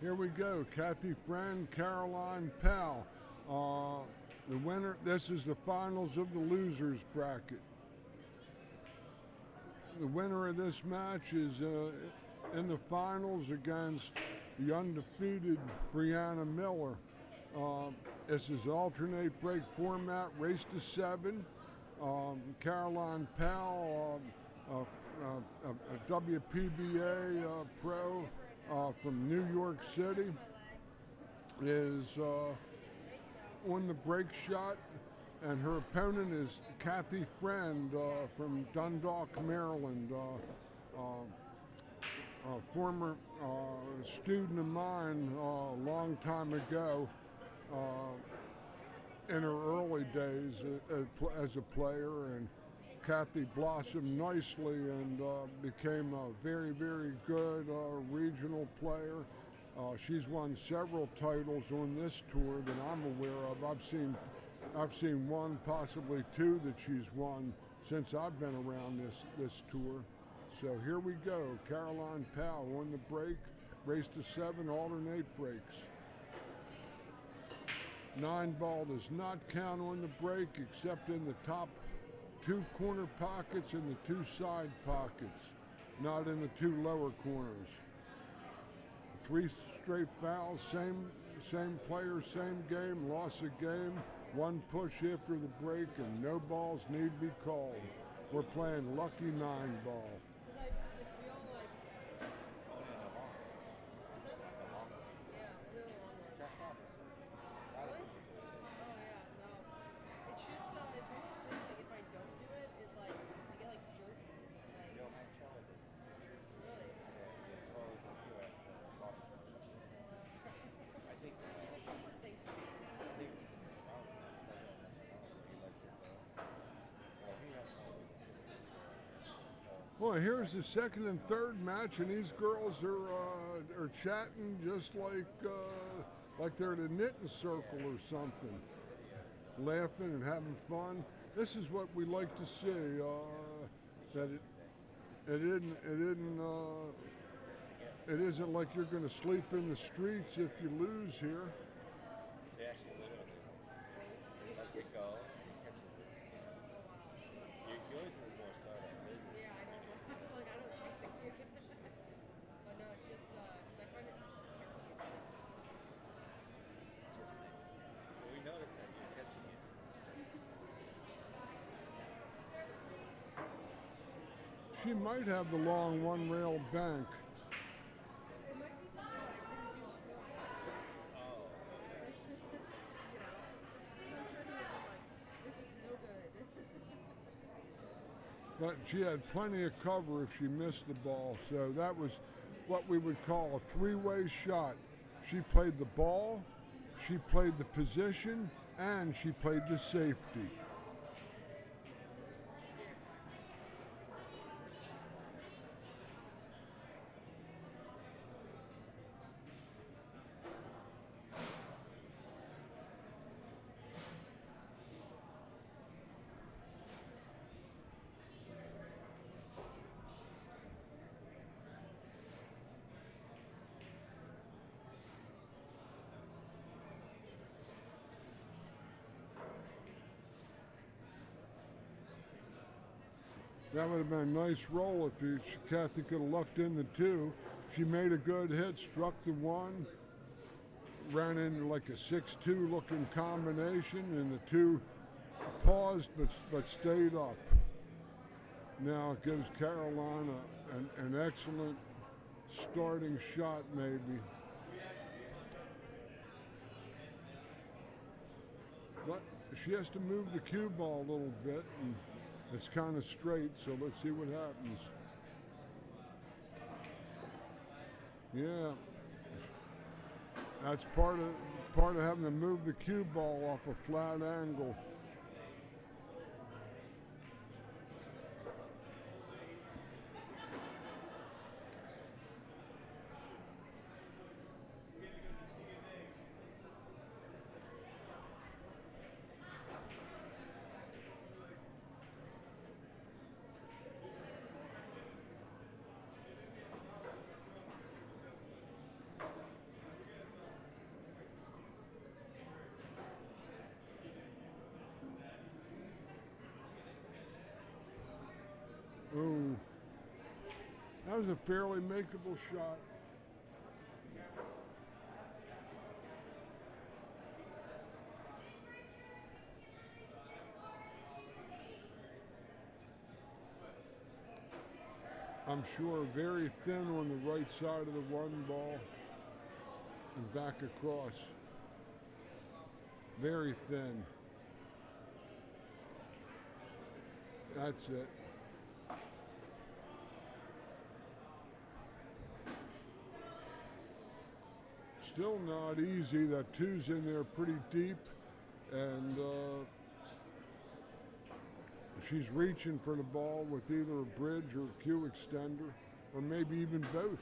Here we go. Kathy Friend, Caroline Powell. The winner, this is the finals of the losers bracket. The winner of this match is in the finals against the undefeated Brianna Miller. This is alternate break format, race to 7. Caroline Powell, a WPBA pro from New York City, is on the break shot, and her opponent is Kathy Friend from Dundalk, Maryland. A former student of mine a long time ago, in her early days as a player, and Kathy blossomed nicely and became a very, very good regional player. She's won several titles on this tour that I'm aware of. I've seen one, possibly two, that she's won since I've been around this tour. So here we go. Caroline Powell on the break, race to 7, alternate breaks. 9 ball does not count on the break except in the top 2 corner pockets and the 2 side pockets, not in the 2 lower corners. 3 straight fouls, same player, same game, loss of game, 1 push after the break, and no balls need to be called. We're playing lucky 9 ball. Well, here's the second and third match, and these girls are chatting just like they're in a knitting circle or something, laughing and having fun. This is what we like to see. That it isn't like you're going to sleep in the streets if you lose here. They actually literally let it go and catch it. Yours is more so than business. Yeah, I don't like. I don't check the cue. But no, it's just because I find it jerky. Well, we noticed that you're catching it. She might have the long one-rail bank. It might be something I didn't do before. Oh. You know, so I'm sure he would be like, this is no good. But she had plenty of cover if she missed the ball, so that was what we would call a 3-way shot. She played the ball, she played the position, and she played the safety. That would have been a nice roll if Kathy could have lucked in the 2. She made a good hit, struck the 1, ran into like a 6-2 looking combination, and the 2 paused but stayed up. Now it gives Caroline an excellent starting shot maybe. But she has to move the cue ball a little bit, and it's kind of straight, so let's see what happens. Yeah, that's part of having to move the cue ball off a flat angle. That was a fairly makeable shot. I'm sure very thin on the right side of the one ball and back across. Very thin. That's it. Still not easy. That two's in there pretty deep, and she's reaching for the ball with either a bridge or a cue extender, or maybe even both.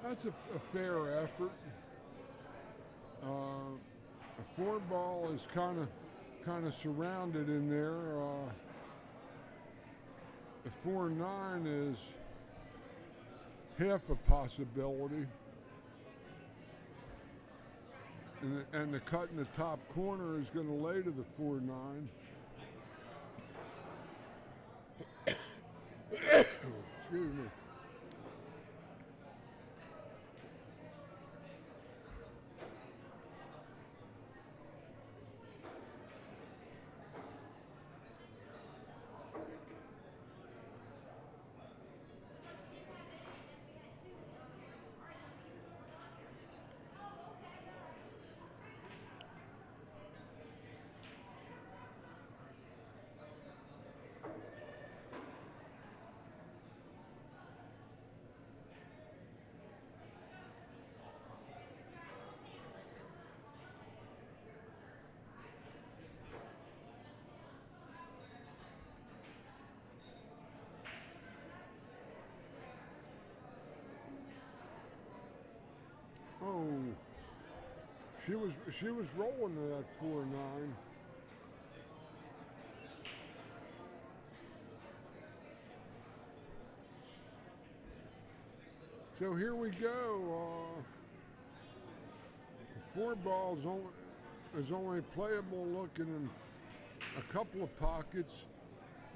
That's a fair effort. A four ball is kind of surrounded in there. The 4-9 is half a possibility, and the cut in the top corner is going to lay to the 4-9. Excuse me. Oh, she was rolling to that 4-9. So here we go. Four balls is only playable looking in a couple of pockets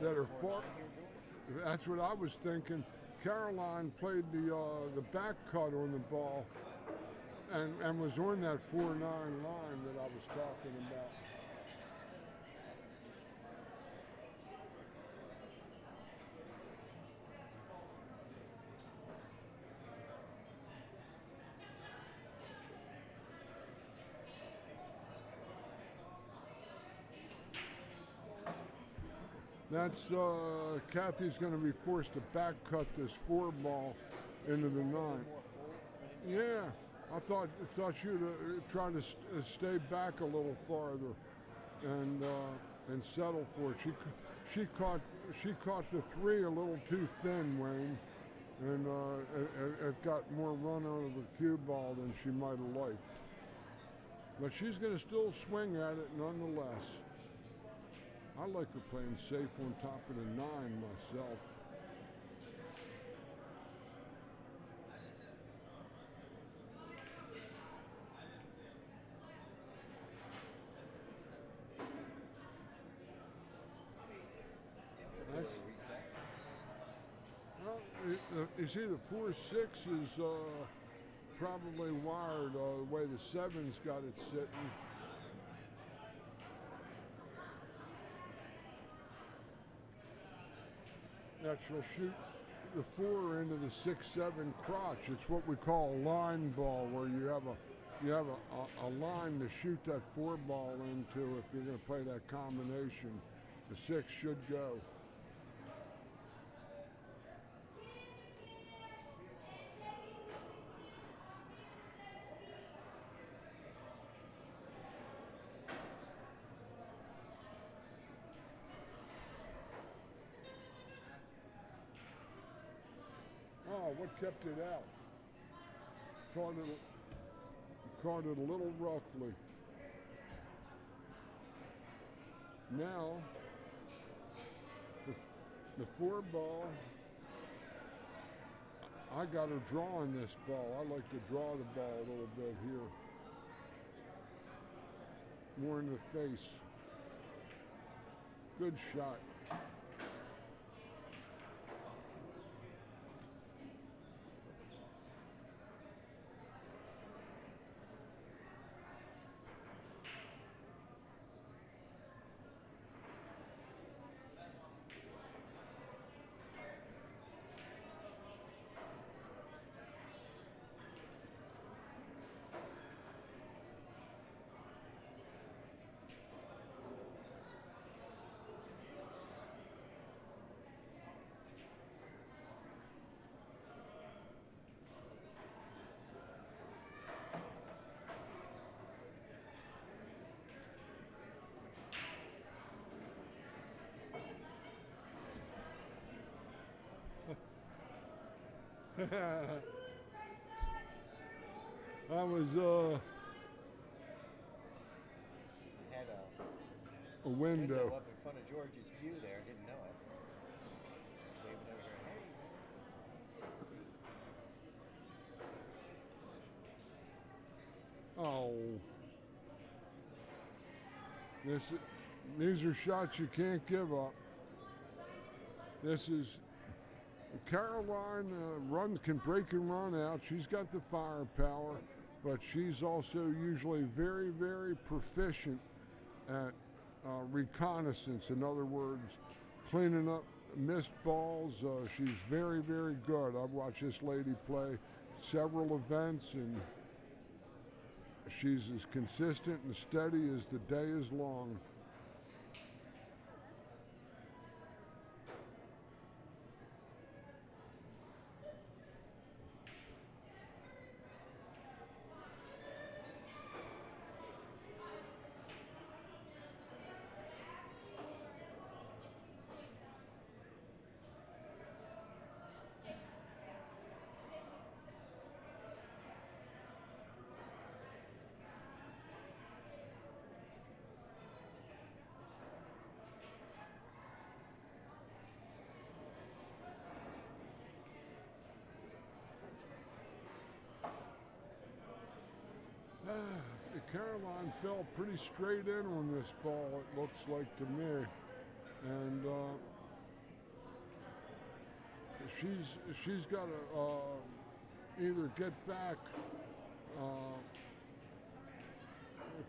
that are far. That's what I was thinking. Caroline played the back cut on the ball. And was on that 4-9 line that I was talking about. That's Kathy's going to be forced to back cut this four ball into the 9. Yeah. I thought you'd try to stay back a little farther and settle for it. She caught the 3 a little too thin, Wayne, and it got more run out of the cue ball than she might have liked. But she's going to still swing at it nonetheless. I like her playing safe on top of the 9 myself. You see, the 4-6 is probably wired the way the 7's got it sitting. That she'll shoot the 4 into the 6-7 crotch. It's what we call a line ball, where you have a line to shoot that 4 ball into if you're going to play that combination. The 6 should go. what kept it out. Caught it a little roughly. Now, the 4-ball, I got her drawing this ball. I like to draw the ball a little bit here. More in the face. Good shot. I was Had a window. up in front of George's view there. Didn't know it. Just waving over here. Hey, let's see. Oh, these are shots you can't give up. This is Caroline can break and run out. She's got the firepower, but she's also usually very, very proficient at reconnaissance. In other words, cleaning up missed balls. She's very, very good. I've watched this lady play several events, and she's as consistent and steady as the day is long. Caroline fell pretty straight in on this ball, it looks like to me. And she's got to either get back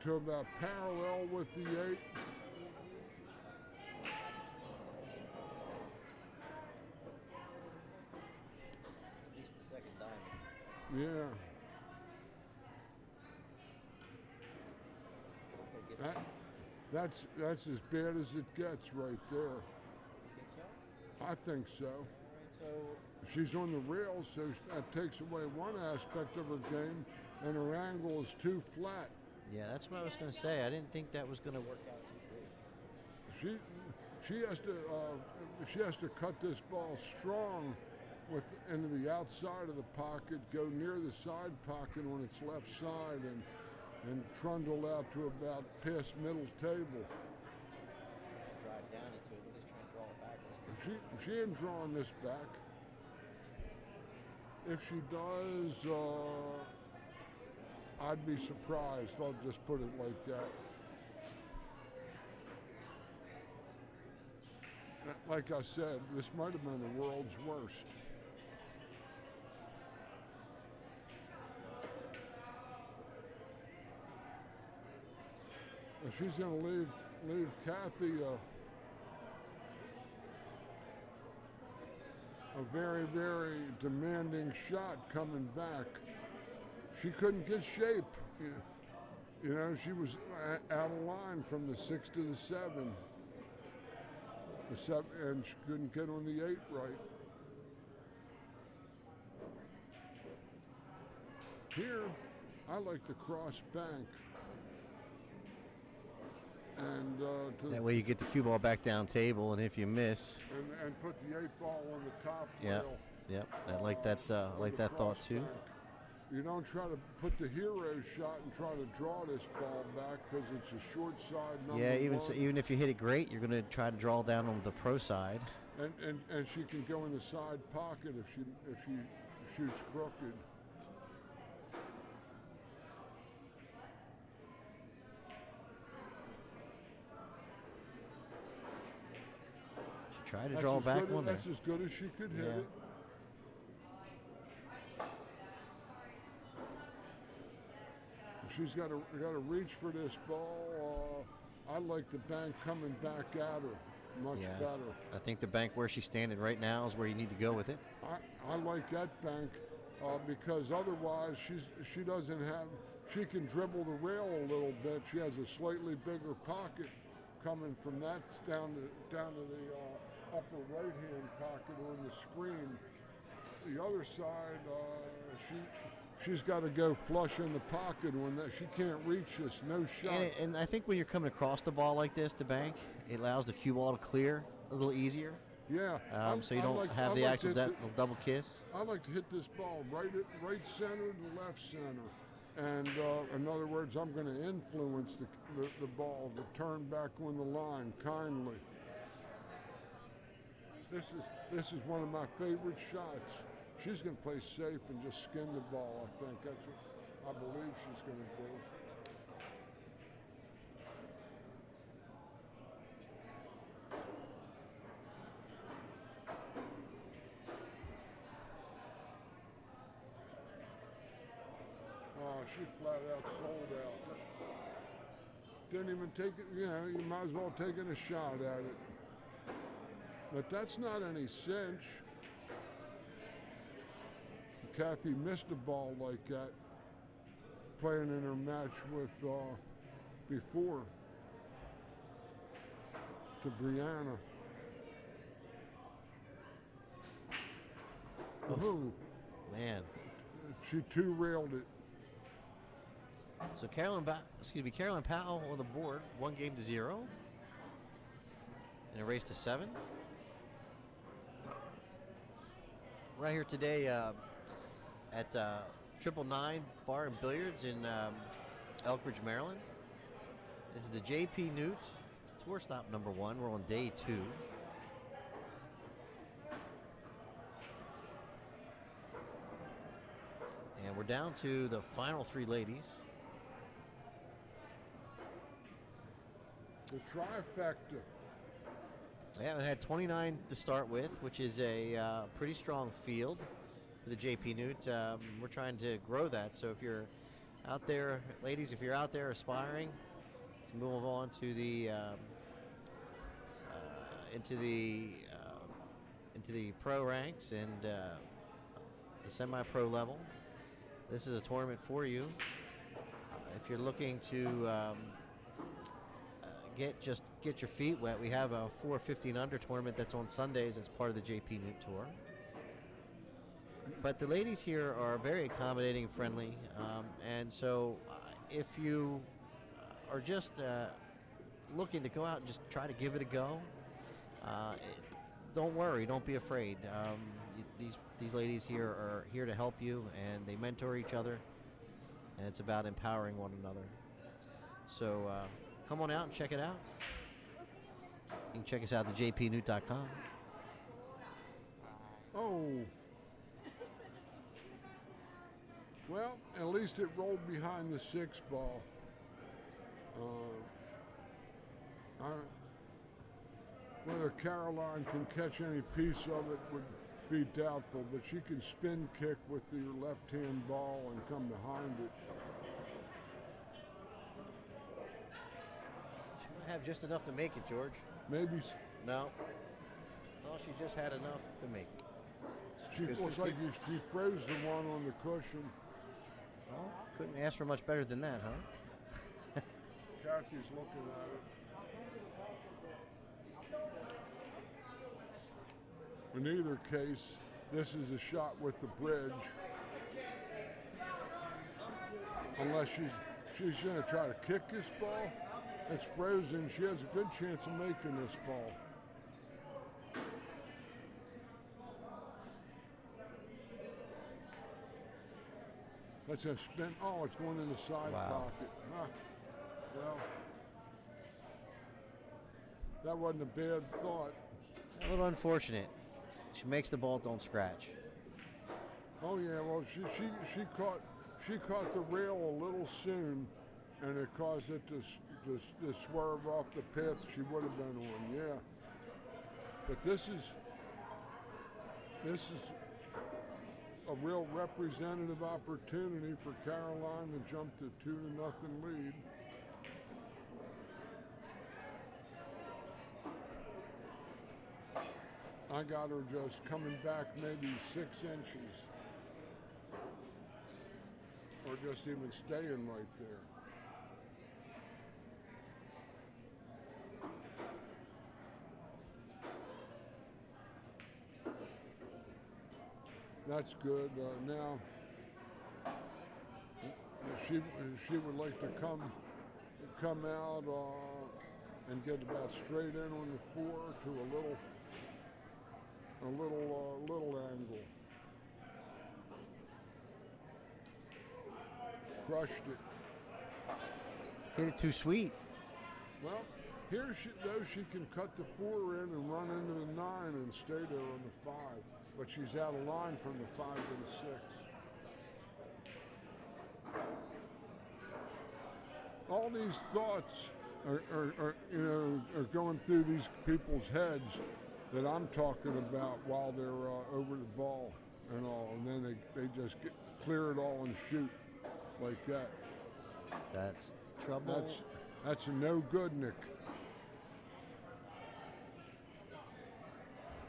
to about parallel with the 8. at least the second diamond. Yeah. That's as bad as it gets right there. You think so? I think so. All right, so She's on the rails, so that takes away one aspect of her game, and her angle is too flat. Yeah, that's what I was going to say. I didn't think that was going to work out too great. She has to cut this ball strong into the outside of the pocket, go near the side pocket on its left side, and trundle out to about past middle table. drive down into it. Look, he's trying to draw it backwards. She ain't drawing this back. If she does, I'd be surprised. I'll just put it like that. Like I said, this might have been the world's worst. And she's going to leave Kathy a very, very demanding shot coming back. She couldn't get shape. You know, she was out of line from the 6 to the 7. The 7, and she couldn't get on the 8 right. Here, I like the cross bank. And That way you get the cue ball back down table, and if you miss, and put the 8 ball on the top yeah. rail. Yep, I like that. Like that thought too. Cross bank. You don't try to put the hero shot and try to draw this ball back because it's a short side number Yeah, even one. so, even if you hit it great, you're going to try to draw down on the pro side. And she can go in the side pocket if she shoots crooked. She tried to draw back one there. That's as good as she could hit Yeah. it. She's got to reach for this ball. I like the bank coming back at her much better. I think the bank where she's standing right now is where you need to go with it. I like that bank because otherwise she doesn't have. She can dribble the rail a little bit. She has a slightly bigger pocket coming from that down to the upper right hand pocket on the screen. The other side, she's got to go flush in the pocket when that she can't reach this. No shot. And I think when you're coming across the ball like this, the bank, it allows the cue ball to clear a little easier. Yeah. So you don't have the actual double kiss. I like to hit this ball right center to left center. And in other words, I'm going to influence the ball to turn back on the line kindly. This is one of my favorite shots. She's going to play safe and just skin the ball, I think. That's what I believe she's going to do. Oh, she flat out sold out. Didn't even take it, you might as well take a shot at it. But that's not any cinch. Kathy missed a ball like that playing in her match with before to Brianna. Oh, man. She two-railed it. So Caroline Powell on the board, 1-0, in a race to 7. Right here today at 999 Bar and Billiards in Elkridge, Maryland. This is the JPNEWT tour stop number 1. We're on day 2. And we're down to the final 3 ladies. The trifecta. Yeah, we had 29 to start with, which is a pretty strong field for the JPNEWT. We're trying to grow that. So if you're out there, ladies, if you're out there aspiring to move on to the into the pro ranks and the semi-pro level, this is a tournament for you. If you're looking to get your feet wet, we have a 4-15 under tournament that's on Sundays as part of the JPNEWT tour. But the ladies here are very accommodating, friendly, and so if you are just looking to go out and just try to give it a go, don't worry, don't be afraid. These ladies here are here to help you, and they mentor each other, and it's about empowering one another. So come on out and check it out. You can check us out at jpnewt.com. Oh. Well, at least it rolled behind the 6 ball. Whether Caroline can catch any piece of it would be doubtful, but she can spin kick with your left-hand ball and come behind it. She might have just enough to make it, George. Maybe. No. Thought she just had enough to make it. She looks like she froze the one on the cushion. Well, couldn't ask for much better than that, huh? Kathy's looking at it. In either case, this is a shot with the bridge. Unless she's going to try to kick this ball. It's frozen. She has a good chance of making this ball. That's a spin. Oh, it's going in the side Wow. pocket. Huh. Well, that wasn't a bad thought. A little unfortunate. She makes the ball don't scratch. Oh yeah, well she caught the rail a little soon, and it caused it to swerve off the path she would have been on. Yeah, but this is a real representative opportunity for Caroline to jump to 2-0 lead. I got her just coming back maybe 6 inches. Or just even staying right there. That's good. Now, she would like to come out and get about straight in on the 4 to a little angle. Crushed it. Hit it too sweet. Well, here she can cut the 4 in and run into the 9 and stay there on the 5. But she's out of line from the 5 to the 6. All these thoughts are going through these people's heads that I'm talking about while they're over the ball and all, and then they just clear it all and shoot like that. That's trouble. That's a no good, Nick.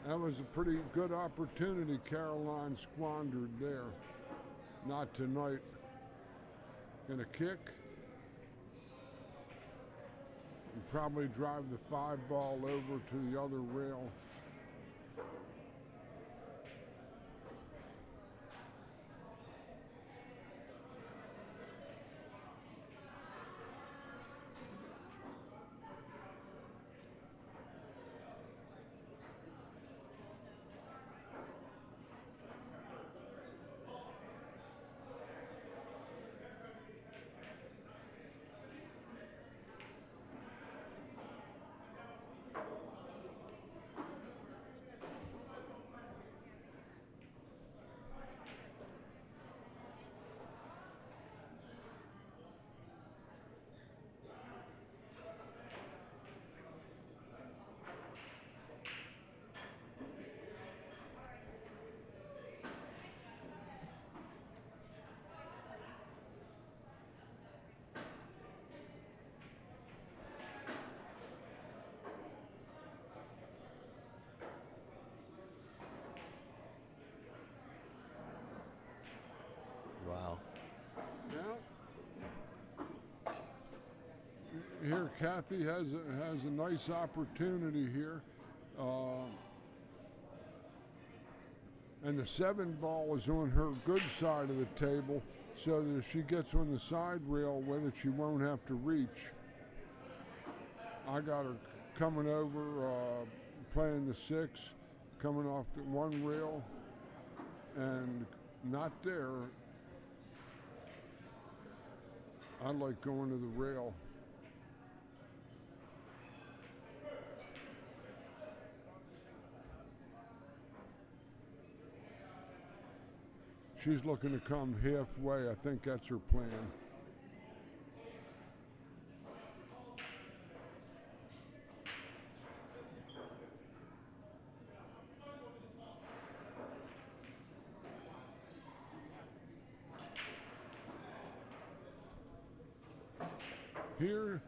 That was a pretty good opportunity Caroline squandered there. Not tonight. Gonna kick. And probably drive the 5 ball over to the other rail. Wow. Now, here Kathy has a nice opportunity here. And the 7 ball is on her good side of the table, so that if she gets on the side rail with it, she won't have to reach. I got her coming over, playing the 6, coming off the 1 rail, and not there. I like going to the rail. She's looking to come halfway. I think that's her plan. Here,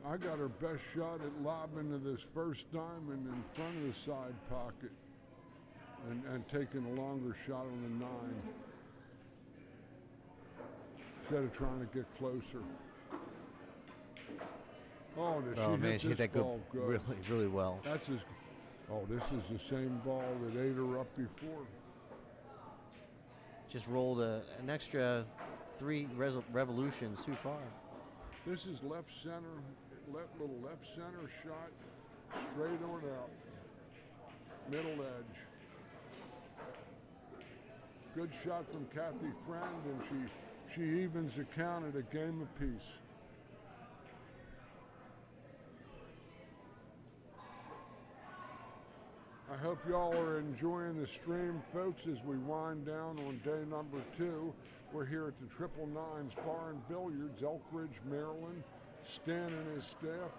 I got her best shot at lobbing to this first diamond in front of the side pocket and taking a longer shot on the 9 instead of trying to get closer. Oh, did She hit that ball good, really well. That's as. Oh, this is the same ball that ate her up before. Just rolled an extra 3 revolutions too far. This is left center, little left center shot, straight on out, middle edge. Good shot from Kathy Friend, and She evens the count at a game apiece. I hope y'all are enjoying the stream, folks, as we wind down on day number 2. We're here at the 999's Bar and Billiards, Elkridge, Maryland. Stan and his staff,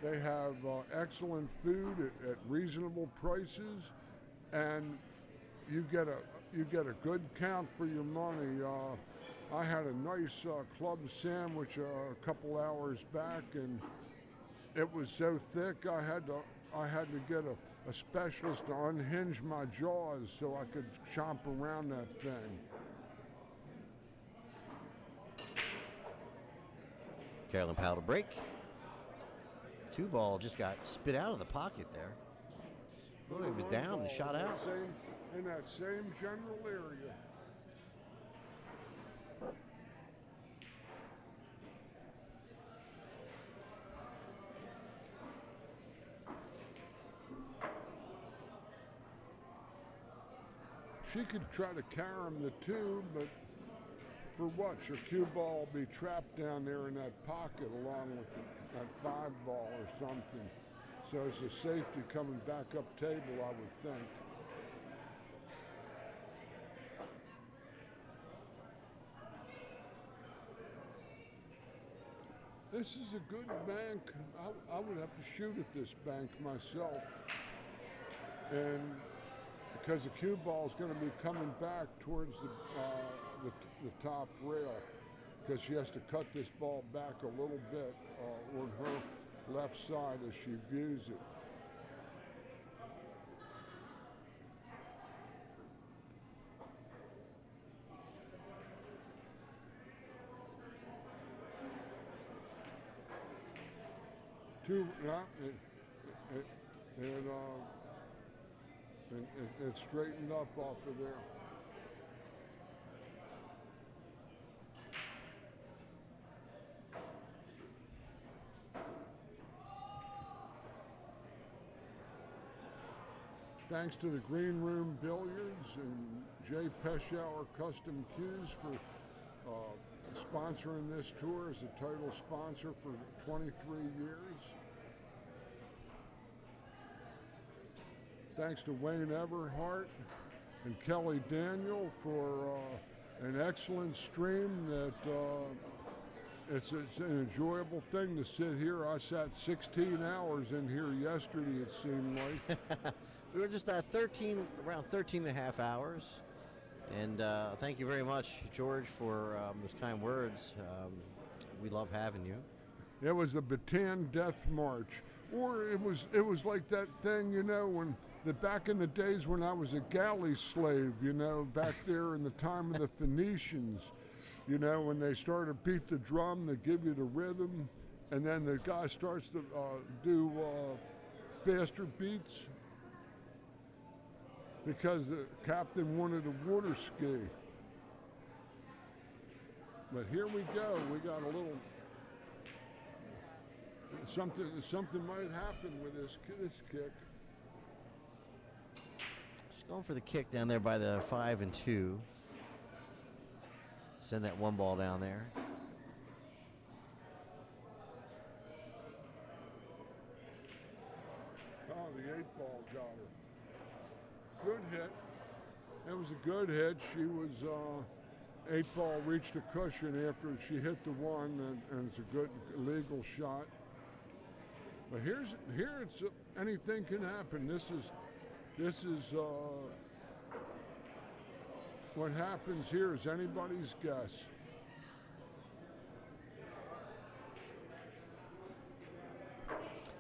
they have excellent food at reasonable prices, and you get a good count for your money. I had a nice club sandwich a couple hours back, and it was so thick I had to get a specialist to unhinge my jaws so I could chomp around that thing. Carolyn Powell to break. 2-ball just got spit out of the pocket there. Oh, it was down and shot out. In that same general area. She could try to carom the 2, but for what? Your cue ball will be trapped down there in that pocket along with that 5-ball or something. So it's a safety coming back up table, I would think. This is a good bank. I would have to shoot at this bank myself. And because the cue ball is going to be coming back towards the top rail, because she has to cut this ball back a little bit on her left side as she views it. It straightened up off of there. Thanks to the Green Room Billiards and Jay Peschauer Custom Cues for sponsoring this tour as a title sponsor for 23 years. Thanks to Wayne Everhart and Kelly Daniel for an excellent stream that it's an enjoyable thing to sit here. I sat 16 hours in here yesterday, it seemed like. We were just around 13 and a half hours. And thank you very much, George, for those kind words. We love having you. It was the Bataan Death March. Or it was like that thing, when back in the days when I was a galley slave, back there in the time of the Phoenicians, when they started to beat the drum, they give you the rhythm, and then the guy starts to do faster beats because the captain wanted a water ski. But here we go. We got a little something might happen with this kick. Just going for the kick down there by the 5 and 2. Send that 1-ball down there. Oh, the 8-ball got her. Good hit. It was a good hit. She was 8-ball reached a cushion after she hit the 1, and it's a good legal shot. But here it's anything can happen. This is what happens here is anybody's guess.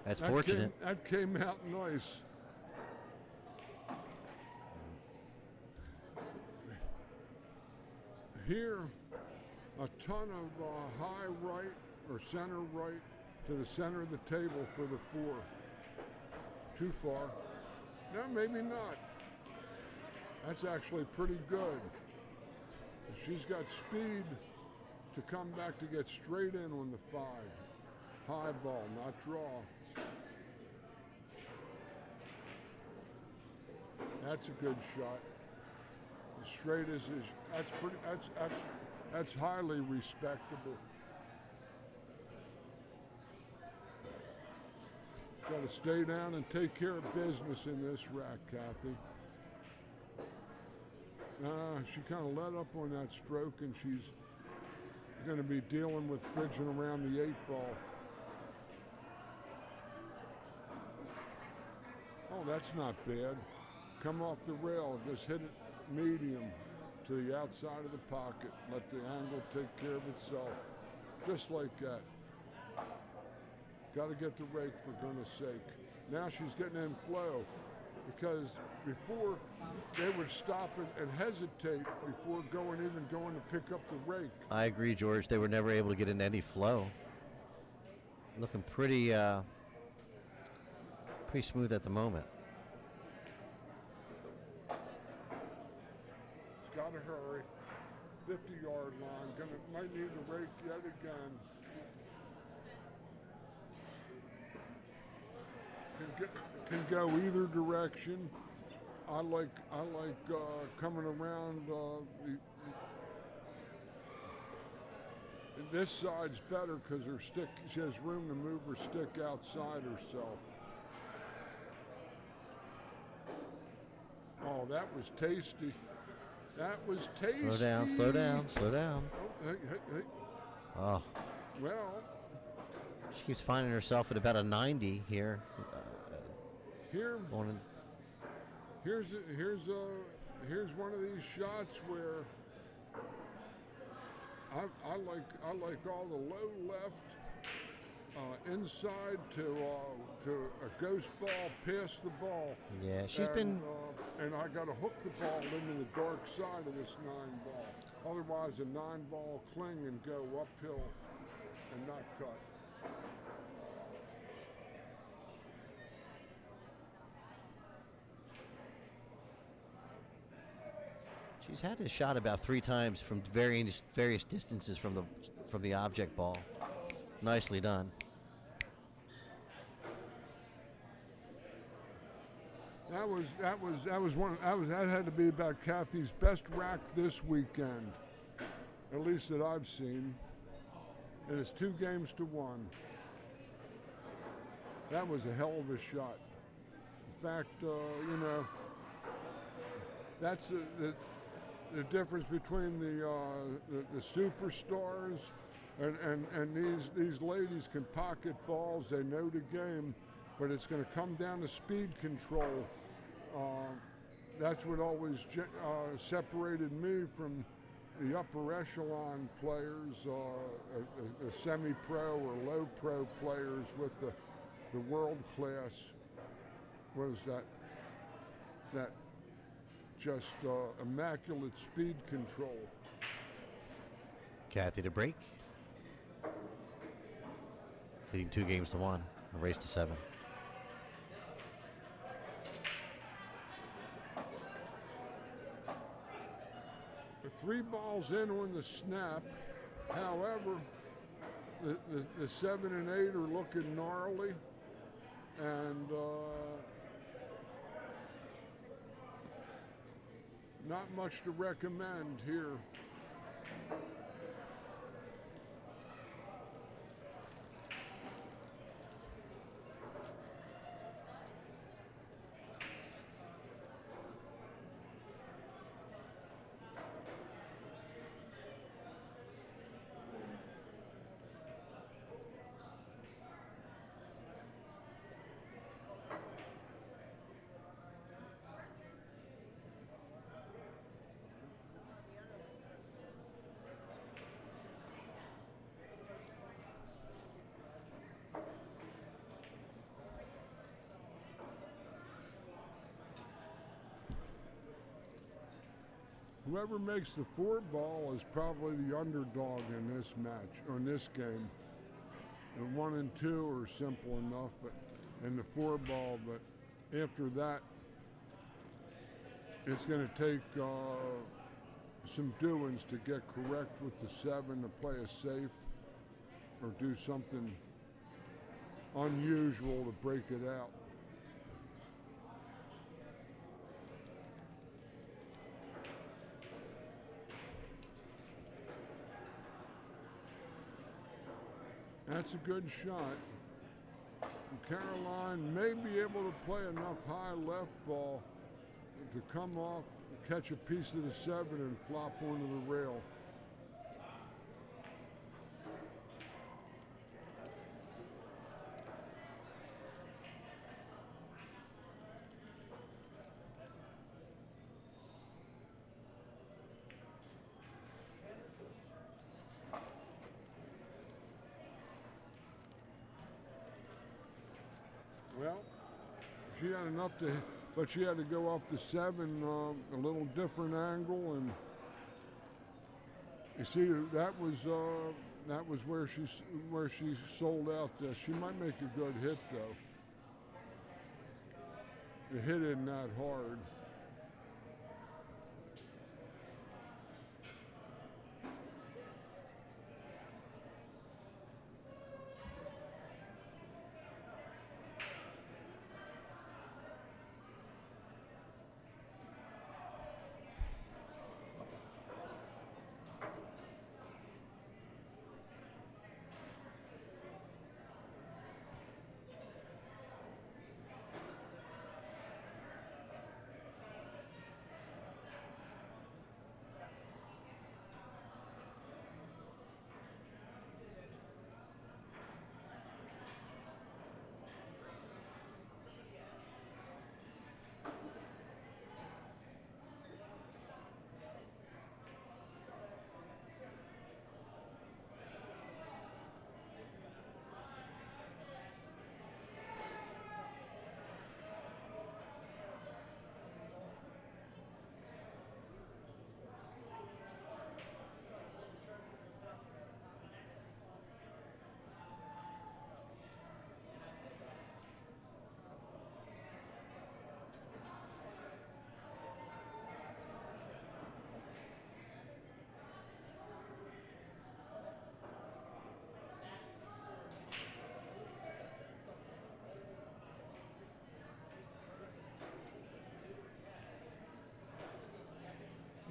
That's fortunate. That came out nice. Here, a ton of high right or center right to the center of the table for the 4. Too far. No, maybe not. That's actually pretty good. She's got speed to come back to get straight in on the 5. High ball, not draw. That's a good shot. As straight as that's That's highly respectable. Got to stay down and take care of business in this rack, Kathy. She kind of let up on that stroke, and she's going to be dealing with bridging around the 8-ball. Oh, that's not bad. Come off the rail, just hit it medium to the outside of the pocket. Let the angle take care of itself. Just like that. Got to get the rake for goodness sake. Now she's getting in flow, because before they would stop and hesitate before going to pick up the rake. I agree, George. They were never able to get into any flow. Looking pretty smooth at the moment. It's got to hurry. 50-yard line. Might need the rake yet again. Can go either direction. I like coming around. This side's better because her stick. She has room to move her stick outside herself. Oh, that was tasty. That was tasty. Slow down, slow down, slow down. Oh, hey. Oh. Well. She keeps finding herself at about a 90 here. Here's one of these shots where I like all the low left inside to a ghost ball, past the ball. Yeah, she's been. And I got to hook the ball into the dark side of this 9-ball. Otherwise, a 9-ball cling and go uphill and not cut. She's had this shot about 3 times from various distances from the object ball. Nicely done. That had to be about Kathy's best rack this weekend, at least that I've seen. And it's 2 games to 1. That was a hell of a shot. In fact, that's the difference between the superstars and these ladies can pocket balls. They know the game, but it's going to come down to speed control. That's what always separated me from the upper echelon players, the semi-pro or low-pro players with the world class. Was that just immaculate speed control. Kathy to break. Leading 2 games to 1. A race to 7. The 3 balls in on the snap. However, the 7 and 8 are looking gnarly, and not much to recommend here. Whoever makes the 4 ball is probably the underdog in this match, or in this game. And 1 and 2 are simple enough, but in the 4 ball, but after that, it's going to take some doings to get correct with the 7 to play it safe or do something unusual to break it out. That's a good shot. And Caroline may be able to play enough high left ball to come off, catch a piece of the 7 and flop onto the rail. Well, she had enough to, but she had to go off the 7, a little different angle, and you see that was where she sold out. She might make a good hit though. The hit isn't that hard.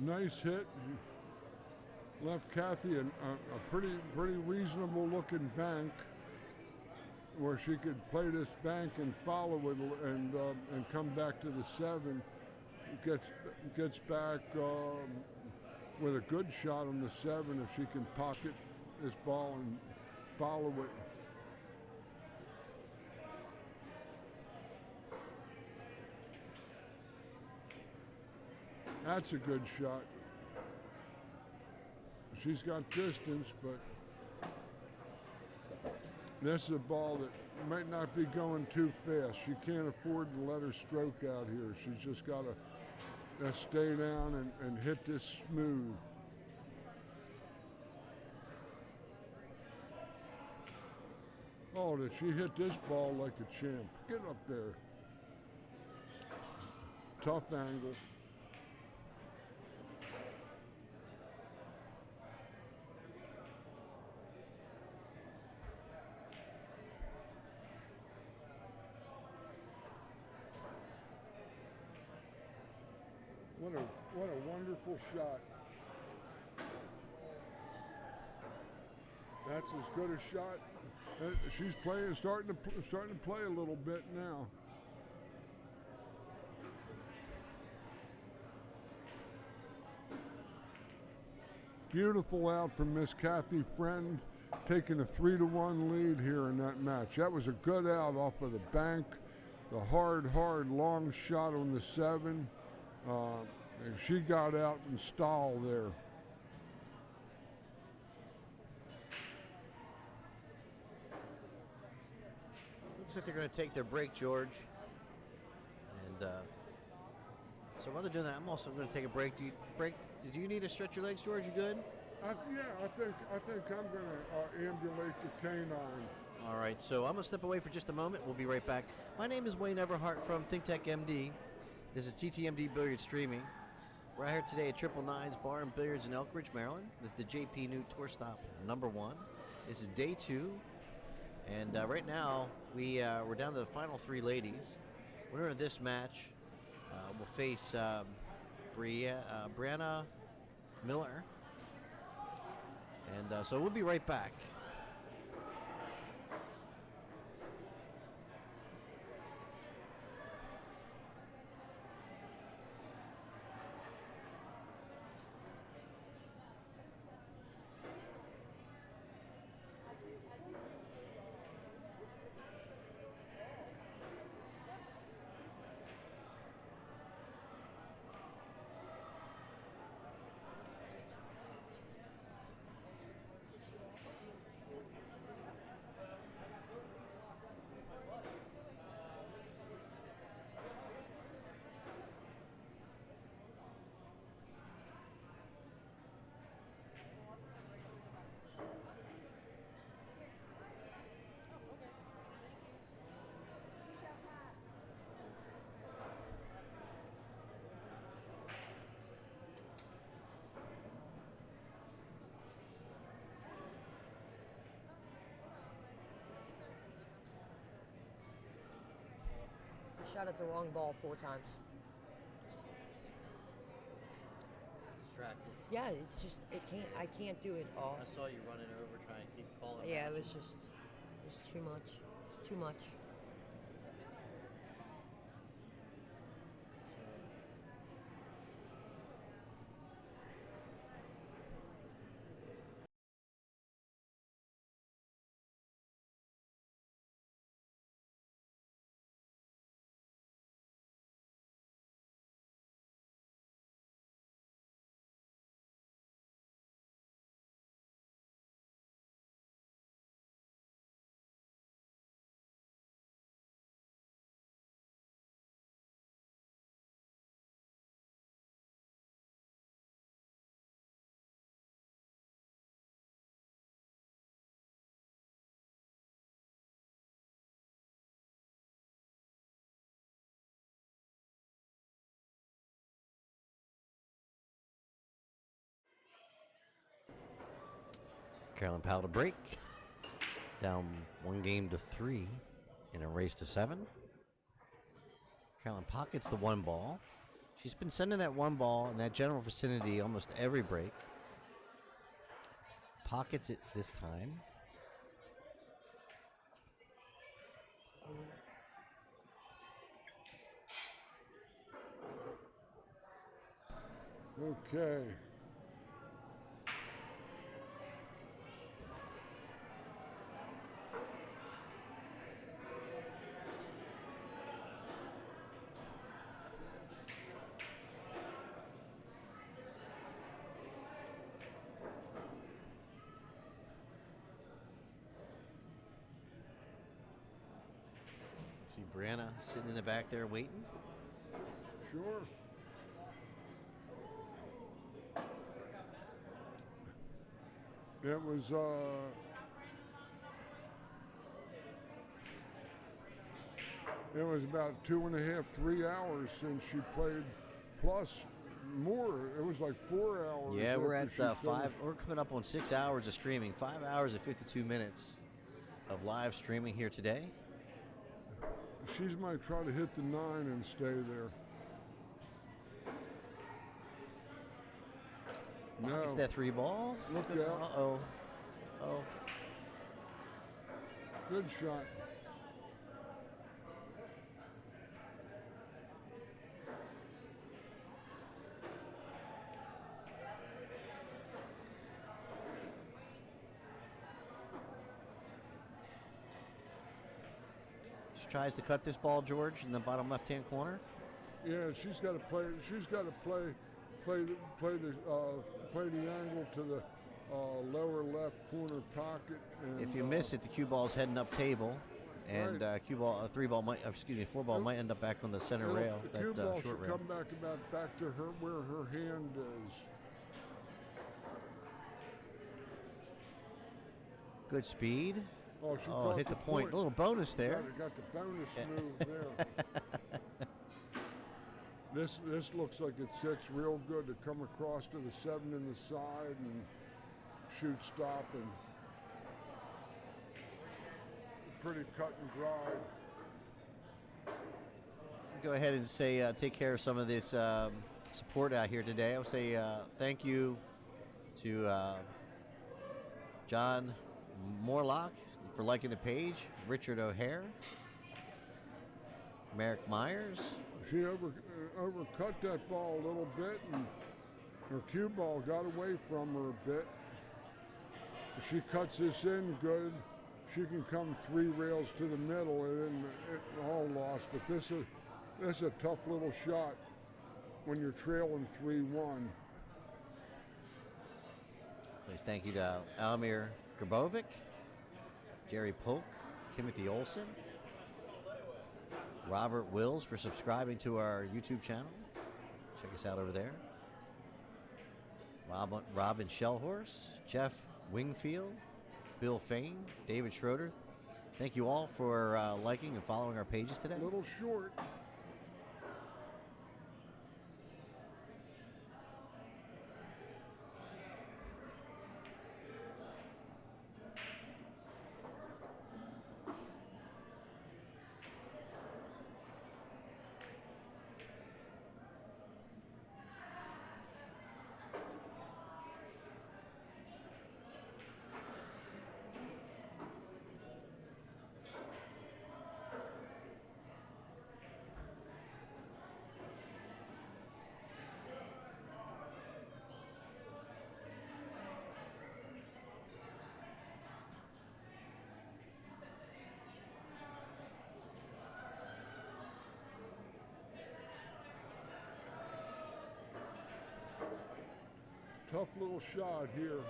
Nice hit. Left Kathy a pretty reasonable looking bank where she could play this bank and follow it and come back to the 7. Gets back with a good shot on the 7 if she can pocket this ball and follow it. That's a good shot. She's got distance, but this is a ball that might not be going too fast. She can't afford to let her stroke out here. She's just got to stay down and hit this smooth. Oh, did she hit this ball like a champ? Get up there. Tough angle. What a wonderful shot. That's as good a shot. She's starting to play a little bit now. Beautiful out from Miss Kathy Friend, taking a 3-1 lead here in that match. That was a good out off of the bank. The hard, long shot on the 7. And she got out and stalled there. Looks like they're going to take their break, George. And so while they're doing that, I'm also going to take a break. Do you need to stretch your legs, George? You good? Yeah, I think I'm going to ambulate the canine. All right, so I'm going to step away for just a moment. We'll be right back. My name is Wayne Everhart from ThinkTech MD. This is TTMD Billiards Streaming. We're out here today at 999's Bar and Billiards in Elkridge, Maryland. This is the JPNEWT Tour Stop #1. This is day 2. And right now, we're down to the final 3 ladies. Winner of this match will face Brianna Miller. And so we'll be right back. I shot at the wrong ball 4 times. Distracted. Yeah, it's just I can't do it all. I saw you running over trying to keep calling. Yeah, it was too much. It's too much. Carolyn Powell to break. Down 1-3 in a race to 7. Carolyn pockets the 1 ball. She's been sending that 1 ball in that general vicinity almost every break. Pockets it this time. Okay. See Brianna sitting in the back there waiting. Sure. It was about 2.5, 3 hours since she played, plus more. It was like 4 hours. Yeah, we're at after she 5. finished. We're coming up on 6 hours of streaming. 5 hours and 52 minutes of live streaming here today. She's might try to hit the 9 and stay there. No. It's that 3 ball. Look at out. Uh-oh. Oh. Good shot. She tries to cut this ball, George, in the bottom left-hand corner. Yeah, she's got to play. She's got to play the angle to the lower left corner pocket. And, If you miss it, the cue ball's heading up table, and Right. cue ball, 4 ball might end up back on the center rail, The that cue ball short should rail. come back to her where her hand is. Good speed. Oh, she Oh, caught hit the point. A little bonus there. Got the bonus move there. This looks like it sits real good to come across to the 7 in the side and shoot, stop, and pretty cut and dry. Go ahead and say take care of some of this support out here today. I'll say thank you to John Morlock for liking the page, Richard O'Hare, Merrick Myers. She overcut that ball a little bit, and her cue ball got away from her a bit. If she cuts this in good, she can come 3 rails to the middle, and it all lost. But this is a tough little shot when you're trailing 3-1. So thank you to Almir Grabovic, Jerry Polk, Timothy Olson, Robert Wills for subscribing to our YouTube channel. Check us out over there. Robin Shellhorse, Jeff Wingfield, Bill Fain, David Schroeder. Thank you all for liking and following our pages today. A little short. Tough little shot here.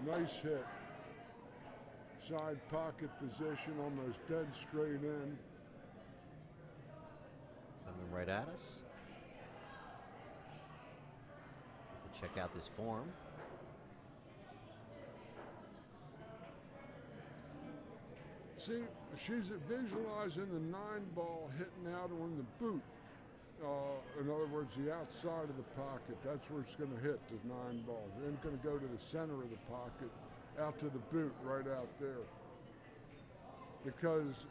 Nice hit. Side pocket position, almost dead straight in. Coming right at us. Get to check out this form. See, she's visualizing the 9-ball hitting out on the boot. In other words, the outside of the pocket. That's where it's going to hit, the 9-ball. It ain't going to go to the center of the pocket, out to the boot, right out there. Because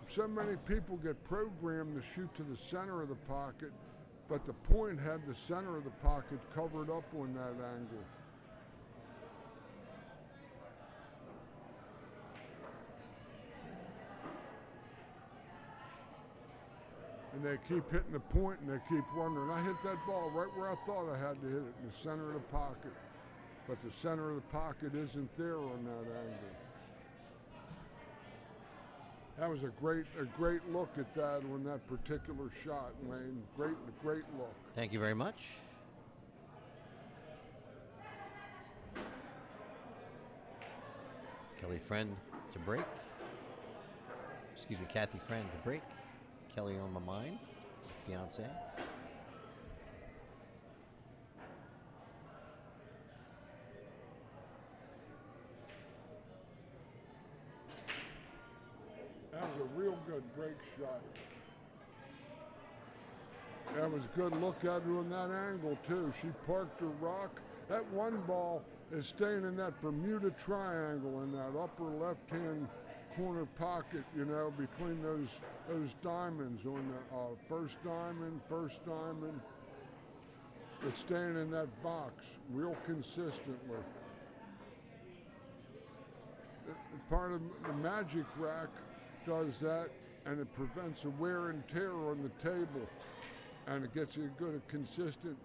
so many people get programmed to shoot to the center of the pocket, but the point had the center of the pocket covered up on that angle. And they keep hitting the point, and they keep wondering, I hit that ball right where I thought I had to hit it, in the center of the pocket. But the center of the pocket isn't there on that angle. That was a great look at that on that particular shot, Wayne. Great look. Thank you very much. Kelly Friend to break. Excuse me, Kathy Friend to break. Kelly on my mind, fiance. That was a real good break shot. That was a good look at her on that angle too. She parked her rock. That 1 ball is staying in that Bermuda Triangle in that upper left-hand corner pocket, you know, between those diamonds on the first diamond. It's staying in that box real consistently. Part of the Magic Rack does that, and it prevents a wear and tear on the table, and it gets you a good, consistent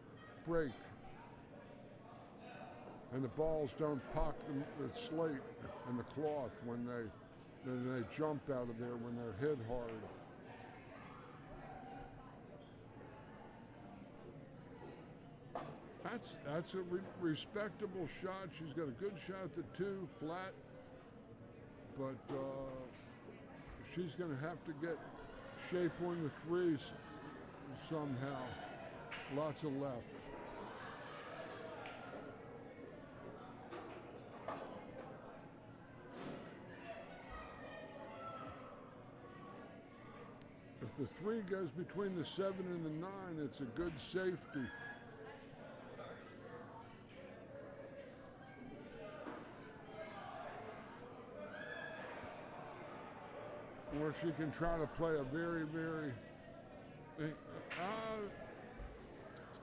break. And the balls don't pock the slate and the cloth when they jump out of there when they're hit hard. That's a respectable shot. She's got a good shot at the 2, flat, but she's going to have to get shape on the 3s somehow. Lots of left. If the 3 goes between the 7 and the 9, it's a good safety. Or she can try to play a very, let's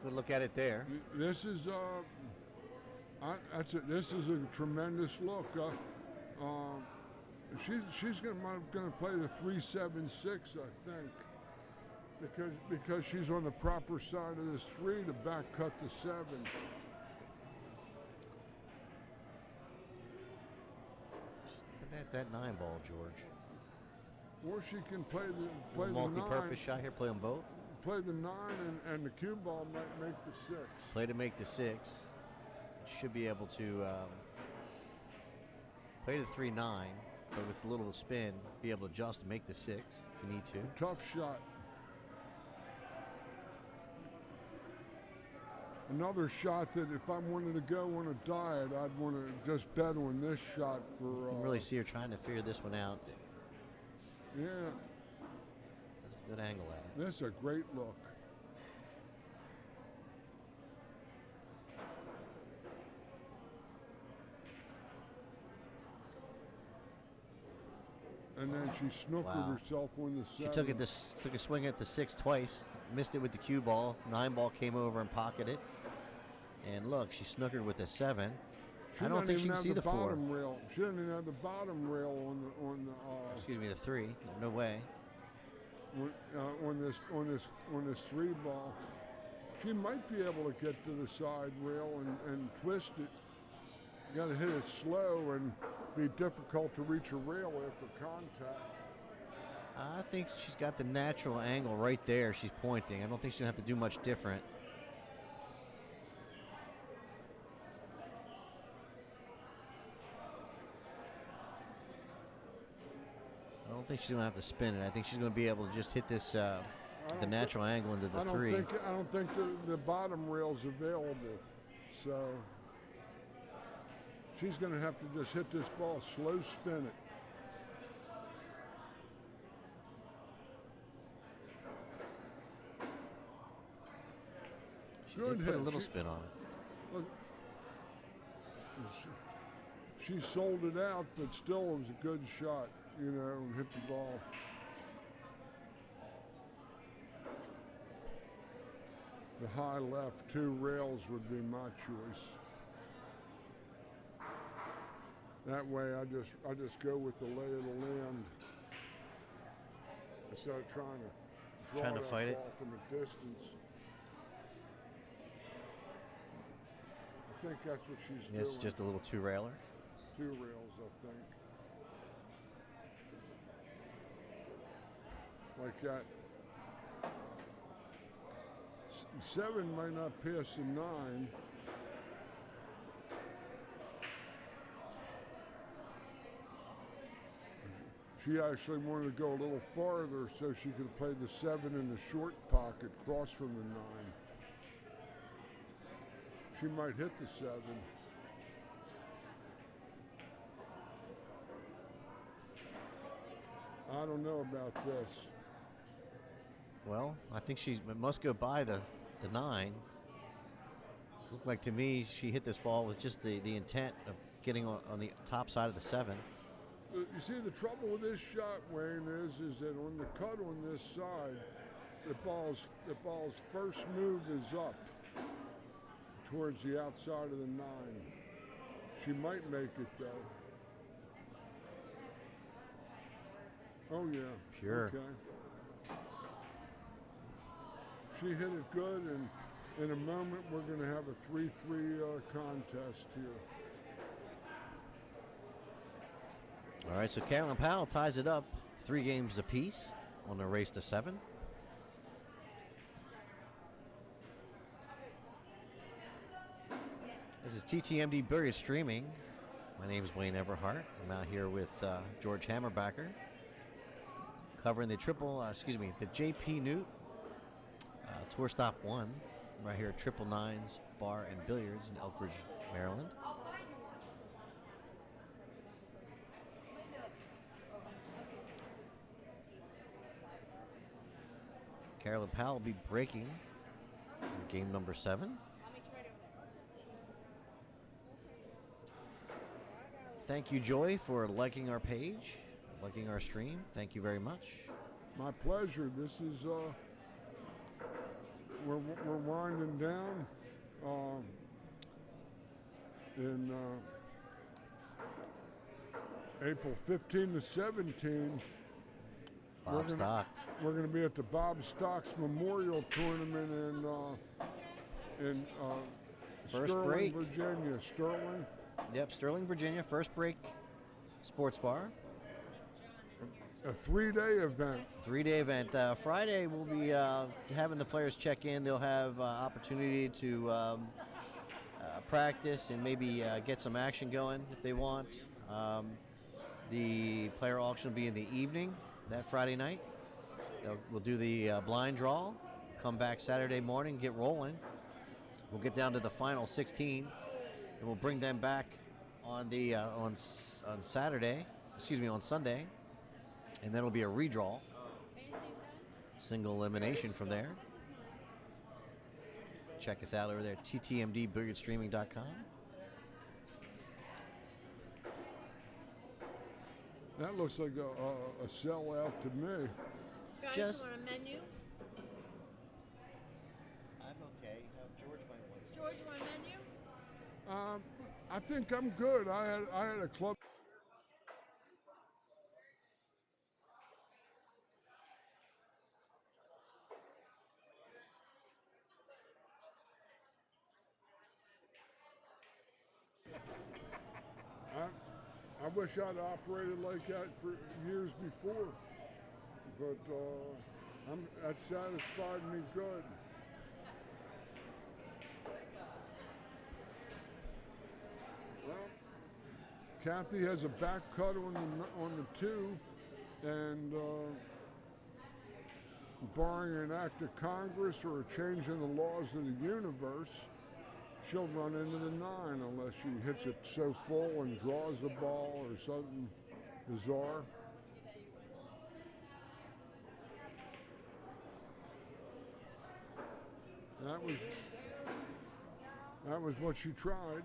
go look at it there. This is this is a tremendous look. She's gonna play the 3-7-6, I think, because she's on the proper side of this 3 to back cut the 7. Look at that 9-ball, George. Or she can play the multi-purpose 9. shot here. Play them both. Play the 9, and the cue ball might make the 6. Play to make the 6. Should be able to play the 3-9, but with a little spin, be able to adjust and make the 6 if you need to. Tough shot. Another shot that if I wanted to go on a diet, I'd want to just bet on this shot for. You can really see her trying to figure this one out. Yeah. That's a good angle at it. That's a great look. And then she snookered herself on the 7. She took a swing at the 6 twice, missed it with the cue ball. 9-ball came over and pocketed it. And look, she snookered with the 7. I don't think she can see the 4. Rail. She didn't even have the bottom rail on the. Excuse me, the 3. No way. On this 3 ball, she might be able to get to the side rail and twist it. You got to hit it slow and be difficult to reach a rail after contact. I think she's got the natural angle right there. She's pointing. I don't think she's going to have to do much different. I don't think she's going to have to spin it. I think she's going to be able to just hit this the natural angle into the three. I don't think the bottom rail's available. So she's going to have to just hit this ball, slow spin it. She did put a little spin on it. Look, she sold it out, but still it was a good shot, you know, and hit the ball. The high left, 2 rails would be my choice. That way I just go with the lay of the land instead of trying to draw fight that it ball from a distance. I think that's what she's doing. It's just a little 2-railer. 2 rails, I think. Like that. 7 might not pass the 9. She actually wanted to go a little farther so she could play the 7 in the short pocket, cross from the 9. She might hit the 7. I don't know about this. Well, I think she must go by the 9. Looked like to me she hit this ball with just the intent of getting on the top side of the 7. You see, the trouble with this shot, Wayne, is that on the cut on this side, the ball's first move is up towards the outside of the 9. She might make it though. Oh yeah. Pure. Okay. She hit it good, and in a moment we're going to have a 3-3 contest here. All right, so Carolyn Powell ties it up 3 games apiece on the race to 7. This is TTMD Billiards Streaming. My name is Wayne Everhart. I'm out here with George Hammerbacker, covering the the JPNEWT Tour Stop 1 right here at 999's Bar and Billiards in Elkridge, Maryland. Carolyn Powell will be breaking in game number 7. Thank you, Joy, for liking our page, liking our stream. Thank you very much. My pleasure. This is we're winding down in April 15 to 17. Bob Stocks. We're going to be at the Bob Stocks Memorial Tournament in First Sterling, break. Virginia. Sterling. Yep, Sterling, Virginia. First break sports bar. A 3-day event. 3-day event. Friday we'll be having the players check in. They'll have opportunity to practice and maybe get some action going if they want. The player auction will be in the evening that Friday night. We'll do the blind draw, come back Saturday morning, get rolling. We'll get down to the final 16, and we'll bring them back on the on Sunday, and then it'll be a redraw, single elimination from there. Check us out over there at ttmdbilliardstreaming.com. That looks like a sellout to me. Guys, Just- you want a menu? I'm okay. George might want some. George, you want a menu? I think I'm good. I had a club. I wish I'd operated like that for years before. but that satisfied me good. Well, Kathy has a back cut on the 2, and barring an act of Congress or a change in the laws of the universe, she'll run into the 9 unless she hits it so full and draws the ball or something bizarre. That was what she tried.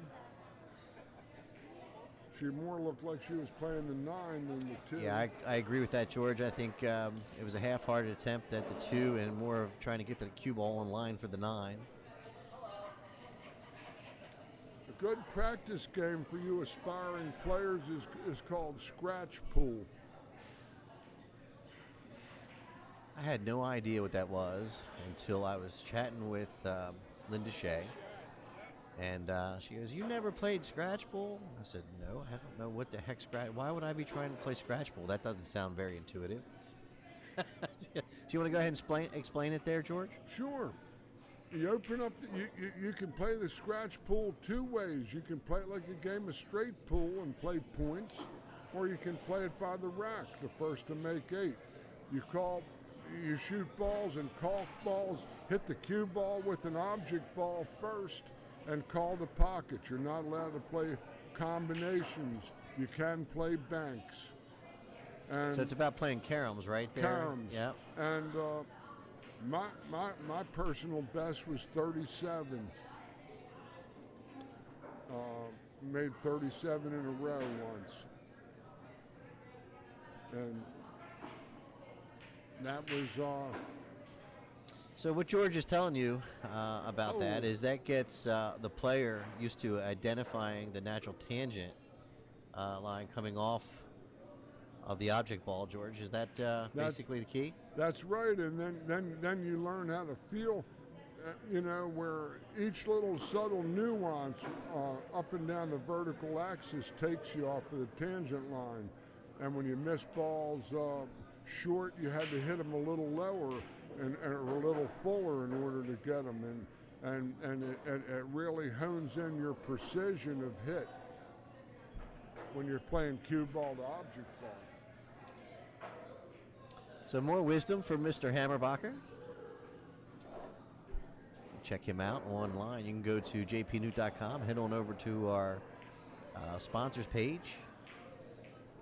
She more looked like she was playing the 9 than the 2. Yeah, I agree with that, George. I think it was a half-hearted attempt at the 2 and more of trying to get the cue ball in line for the 9. A good practice game for you aspiring players is called scratch pool. I had no idea what that was until I was chatting with Linda Shea. And she goes, "You never played scratch pool?" I said, "No, I don't know what the heck scratch. Why would I be trying to play scratch pool? That doesn't sound very intuitive." Do you want to go ahead and explain it there, George? Sure. You open up, you can play the scratch pool 2 ways. You can play it like a game of straight pool and play points, or you can play it by the rack, the first to make 8. You shoot balls and caulk balls, hit the cue ball with an object ball first, and call the pocket. You're not allowed to play combinations. You can play banks. And so it's about playing caroms, right there? Caroms. Yeah. And my personal best was 37. Made 37 in a row once. And that was... So what George is telling you about that is that gets the player used to identifying the natural tangent line coming off of the object ball, George. Is that basically the key? That's right, and then you learn how to feel, where each little subtle nuance up and down the vertical axis takes you off of the tangent line. And when you miss balls short, you had to hit them a little lower and a little fuller in order to get them, and it really hones in your precision of hit when you're playing cue ball to object ball. So more wisdom from Mr. Hammerbacher. Check him out online. You can go to JPNEWT.com, head on over to our sponsors page,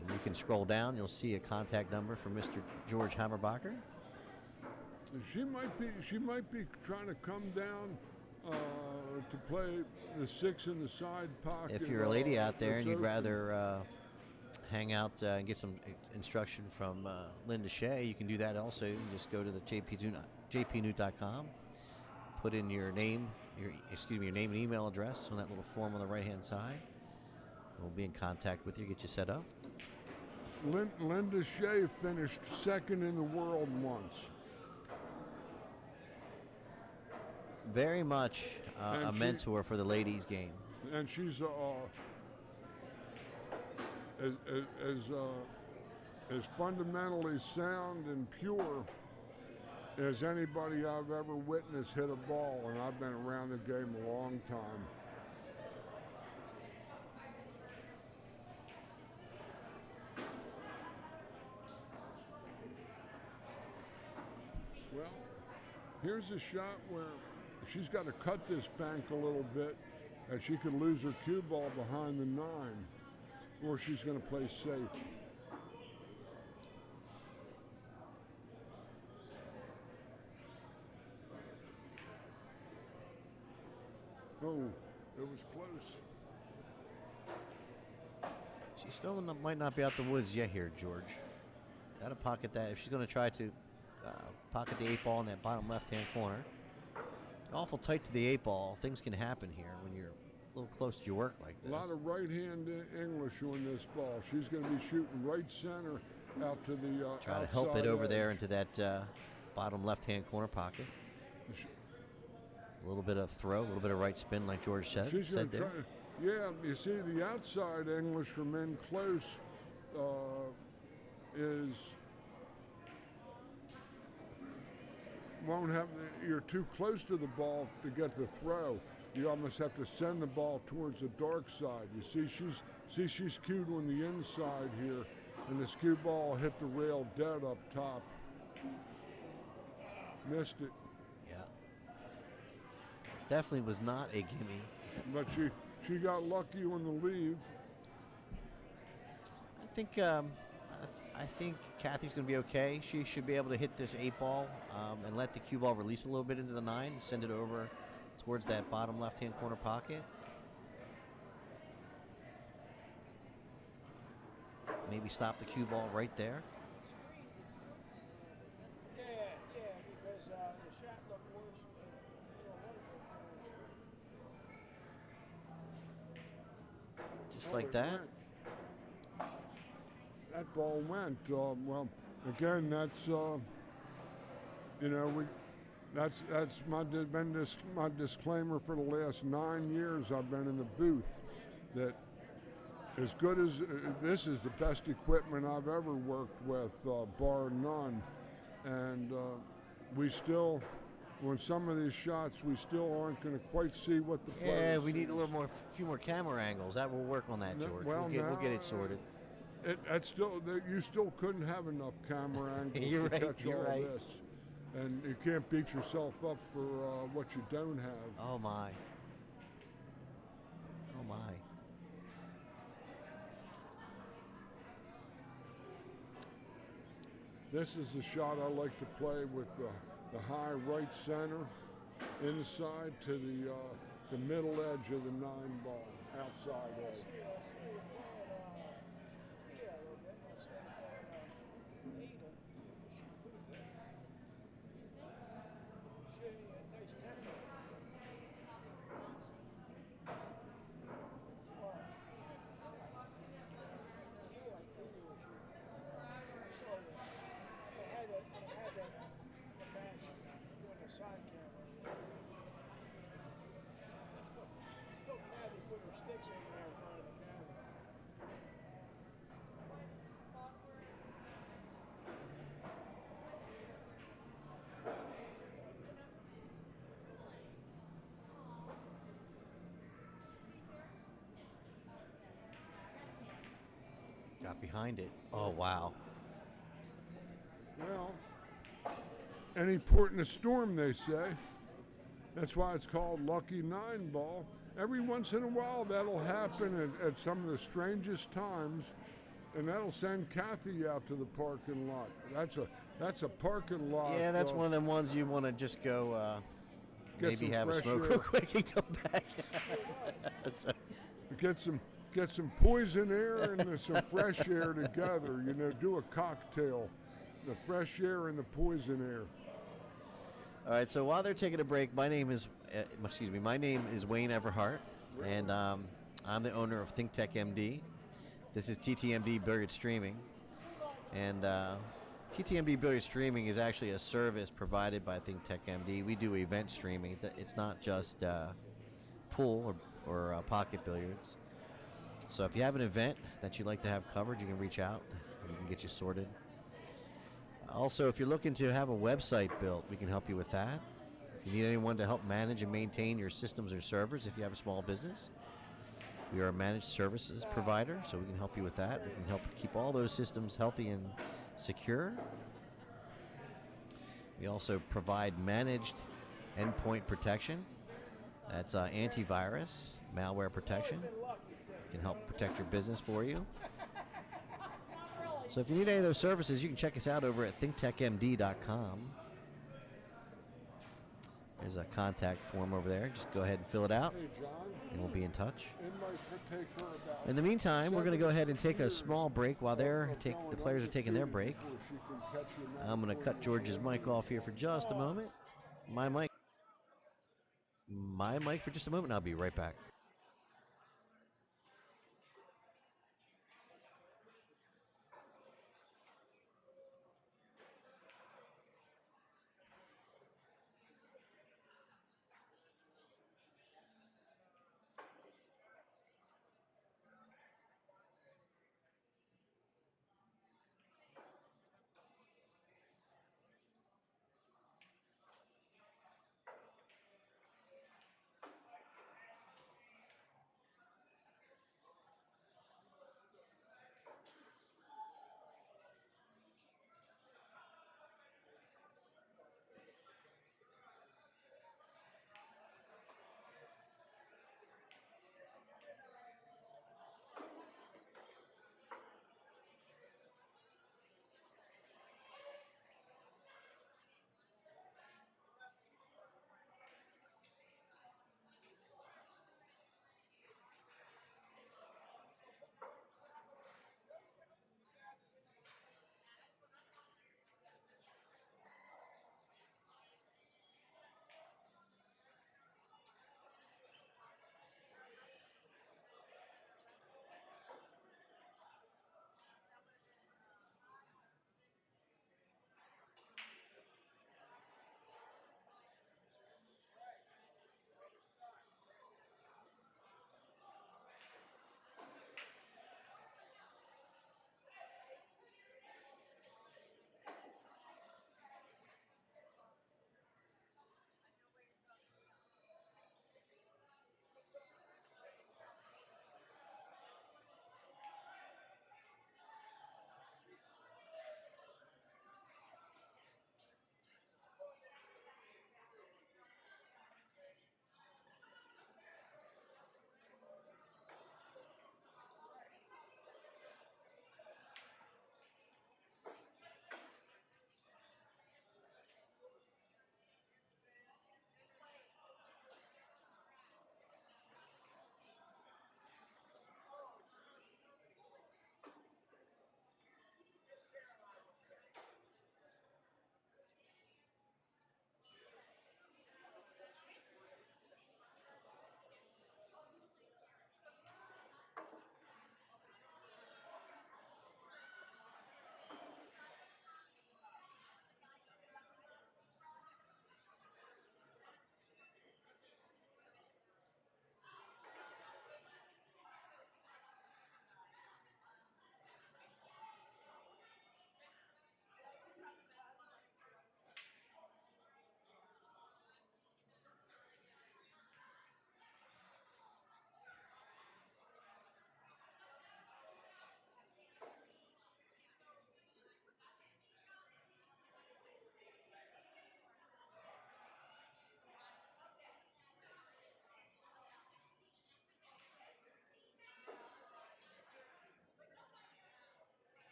and you can scroll down. You'll see a contact number for Mr. George Hammerbacher. She might be trying to come down to play the 6 in the side pocket. If you're a lady out there and you'd open. rather hang out and get some instruction from Linda Shea, you can do that also. You can just go to the JPNEWT.com, put in your name, your name and email address on that little form on the right-hand side. We'll be in contact with you, get you set up. Linda Shea finished 2nd in the world once. Very much a mentor for the ladies' game. And she's as fundamentally sound and pure as anybody I've ever witnessed hit a ball, and I've been around the game a long time. Well, here's a shot where she's got to cut this bank a little bit, and she could lose her cue ball behind the 9, or she's going to play safe. Oh, it was close. She still might not be out the woods yet here, George. Got to pocket that. If she's going to try to pocket the 8 ball in that bottom left-hand corner. Awful tight to the 8 ball. Things can happen here when you're a little close to your work like this. A lot of right-hand English on this ball. She's going to be shooting right center out to the try to help it over edge. there into that bottom left-hand corner pocket. A little bit of throw, a little bit of right spin, like George said there. Yeah, you see the outside English from in close is won't have. You're too close to the ball to get the throw. You almost have to send the ball towards the dark side. You see, she's cued on the inside here, and the skew ball hit the rail dead up top. Missed it. Yeah. Definitely was not a gimme. But she got lucky on the leave. I think Kathy's going to be okay. She should be able to hit this 8-ball and let the cue ball release a little bit into the 9 and send it over towards that bottom left-hand corner pocket. Maybe stop the cue ball right there. Yeah, because the shot looked worse. Just like that. That ball went. Well, again, that's that's my disclaimer for the last 9 years I've been in the booth. That as good as this is the best equipment I've ever worked with, bar none, and we still. On some of these shots, we still aren't going to quite see what the player Yeah, we need sees. a little more, few more camera angles. That will work on that, No, George. well, We'll get no, it sorted. You still couldn't have enough camera angles You're to right, catch you're all right. this, and you can't beat yourself up for what you don't have. Oh my. Oh my. This is the shot I like to play with the high right center, inside to the middle edge of the 9-ball, outside edge. Got behind it. Oh, wow. Well, any port in a storm, they say. That's why it's called lucky 9-ball. Every once in a while, that'll happen at some of the strangest times, and that'll send Kathy out to the parking lot. That's a parking lot. Yeah, that's one of them ones you want to just go, maybe some have a fresh smoke air. real quick and come back. So, Get some poison air and some fresh air together. Do a cocktail, the fresh air and the poison air. all right, so while they're taking a break, my name is Wayne Everhart, and I'm the owner of ThinkTech MD. This is TTMD Billiard Streaming, and TTMD Billiard Streaming is actually a service provided by ThinkTech MD. We do event streaming. It's not just pool or pocket billiards. So if you have an event that you'd like to have covered, you can reach out and we can get you sorted. Also, if you're looking to have a website built, we can help you with that. If you need anyone to help manage and maintain your systems or servers, if you have a small business, we are a managed services provider, so we can help you with that. We can help keep all those systems healthy and secure. We also provide managed endpoint protection. That's antivirus, malware protection. Can help protect your business for you. So if you need any of those services, you can check us out over at thinktechmd.com. There's a contact form over there. Just go ahead and fill it out, Hey, John, and we'll be in touch. it might take her about In the meantime, we're going to go 7 ahead and take a years small break while of the going players are taking their undefeated break. before she can catch you now I'm going to cut George's mic off here for just a moment. My mic for just a moment. I'll be right back.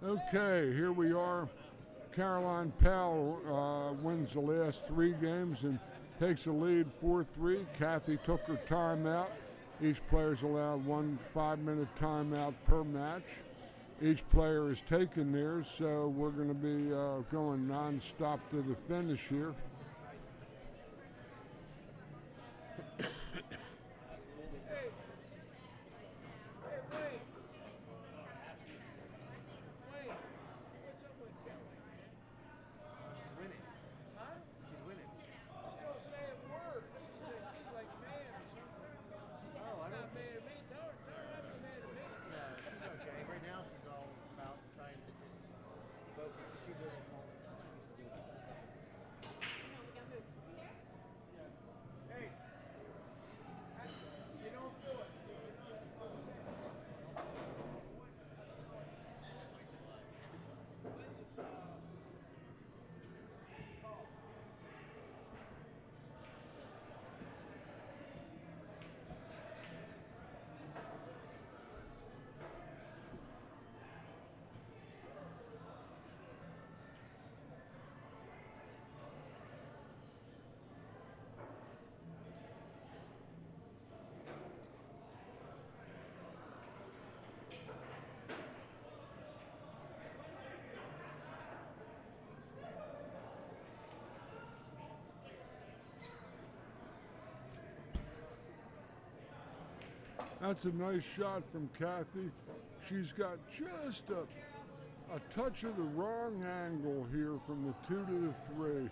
Okay, here we are. Caroline Powell wins the last 3 games and takes the lead 4-3. Kathy took her timeout. Each player's allowed 1 5-minute timeout per match. Each player is taking theirs, so we're going to be going non-stop to the finish here. That's a nice shot from Kathy. She's got just a touch of the wrong angle here from the 2 to the 3,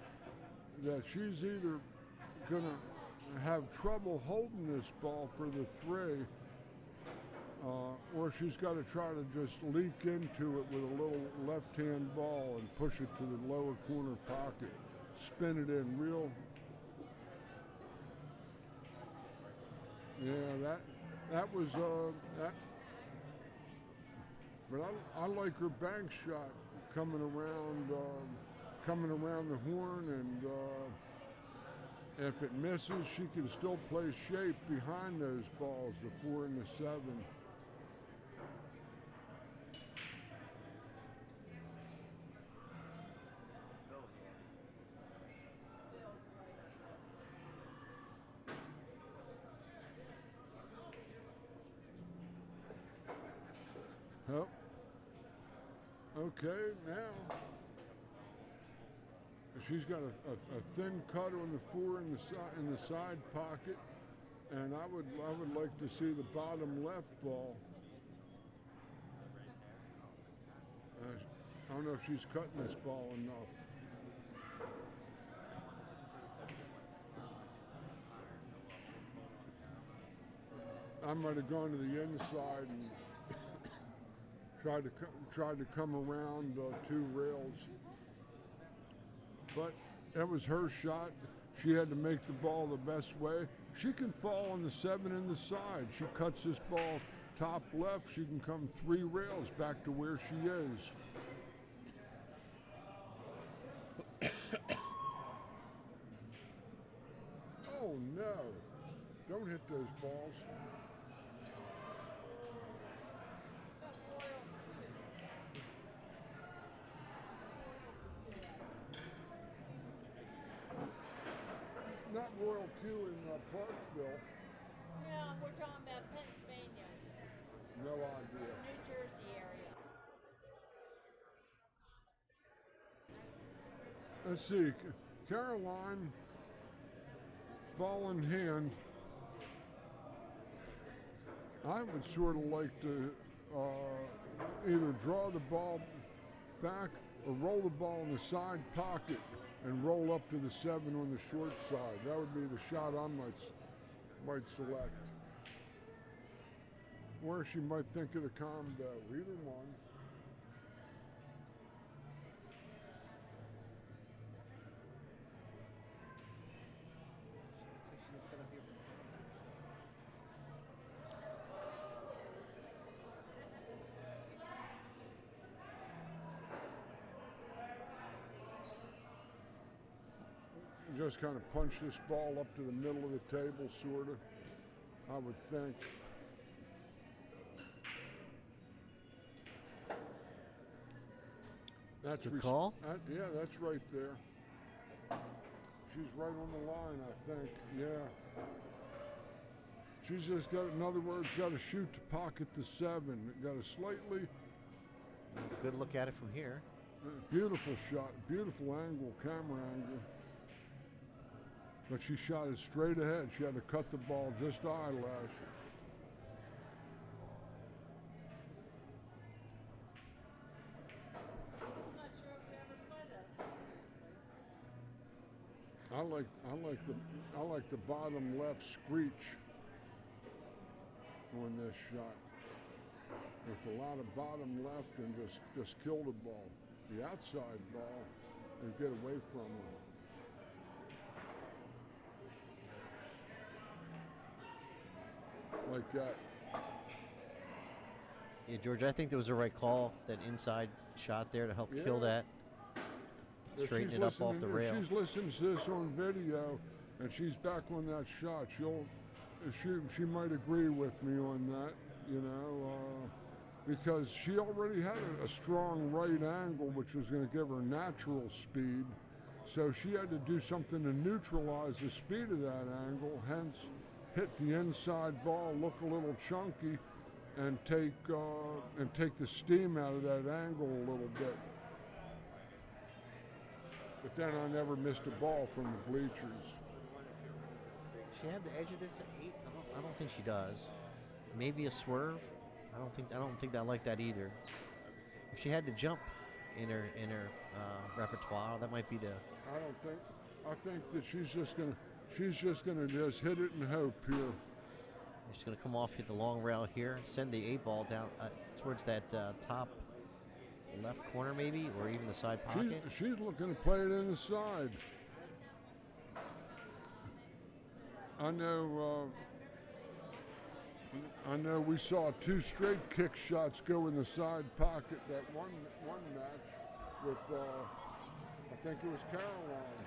that she's either going to have trouble holding this ball for the 3, or she's got to try to just leak into it with a little left-hand ball and push it to the lower corner pocket. Spin it in real. Yeah, that was that. But I like her bank shot coming around the horn, and if it misses, she can still play shape behind those balls, the 4 and the 7. Oh. Okay, now she's got a thin cutter on the 4 in the side pocket, and I would like to see the bottom left ball. I don't know if she's cutting this ball enough. I might have gone to the inside and tried to come around 2 rails, but that was her shot. She had to make the ball the best way. She can fall on the 7 in the side. She cuts this ball top left. She can come 3 rails back to where she is. Oh no! Don't hit those balls. Not Royal Q in Parkville. No, we're talking about Pennsylvania, No idea. New Jersey area. Let's see. Caroline, ball in hand. I would sort of like to either draw the ball back or roll the ball in the side pocket and roll up to the 7 on the short side. That would be the shot I might select. Or she might think of the combo, either one. Just kind of punch this ball up to the middle of the table, sort of, I would think. That's Good call. Yeah, that's right there. She's right on the line, I think. Yeah. She's just got, in other words, got to shoot to pocket the 7. Got a slightly Good look at it from here. beautiful shot, beautiful angle, camera angle. But she shot it straight ahead. She had to cut the ball just eyelash. I'm not sure if we ever played at this place. I like the bottom left screech on this shot. With a lot of bottom left and just kill the ball. The outside ball and get away from it. Like that. Yeah, George, I think there was the right call, that inside shot there to help kill Yeah. that. If Straighten she's it up off the listening- rail. If she's listening to this on video and she's back on that shot, she might agree with me on that, you know, because she already had a strong right angle, which was going to give her natural speed. So she had to do something to neutralize the speed of that angle, hence hit the inside ball, look a little chunky, and take the steam out of that angle a little bit. But then I never missed a ball from the bleachers. She have the edge of this at 8? I don't think she does. Maybe a swerve. I don't think I like that either. If she had the jump in her repertoire, that might be the. I think that she's just gonna just hit it and hope here. She's gonna come off, hit the long rail here, and send the 8 ball down towards that top left corner maybe, or even the side pocket. She's looking to play it in the side. I know we saw 2 straight kick shots go in the side pocket that one match with I think it was Caroline.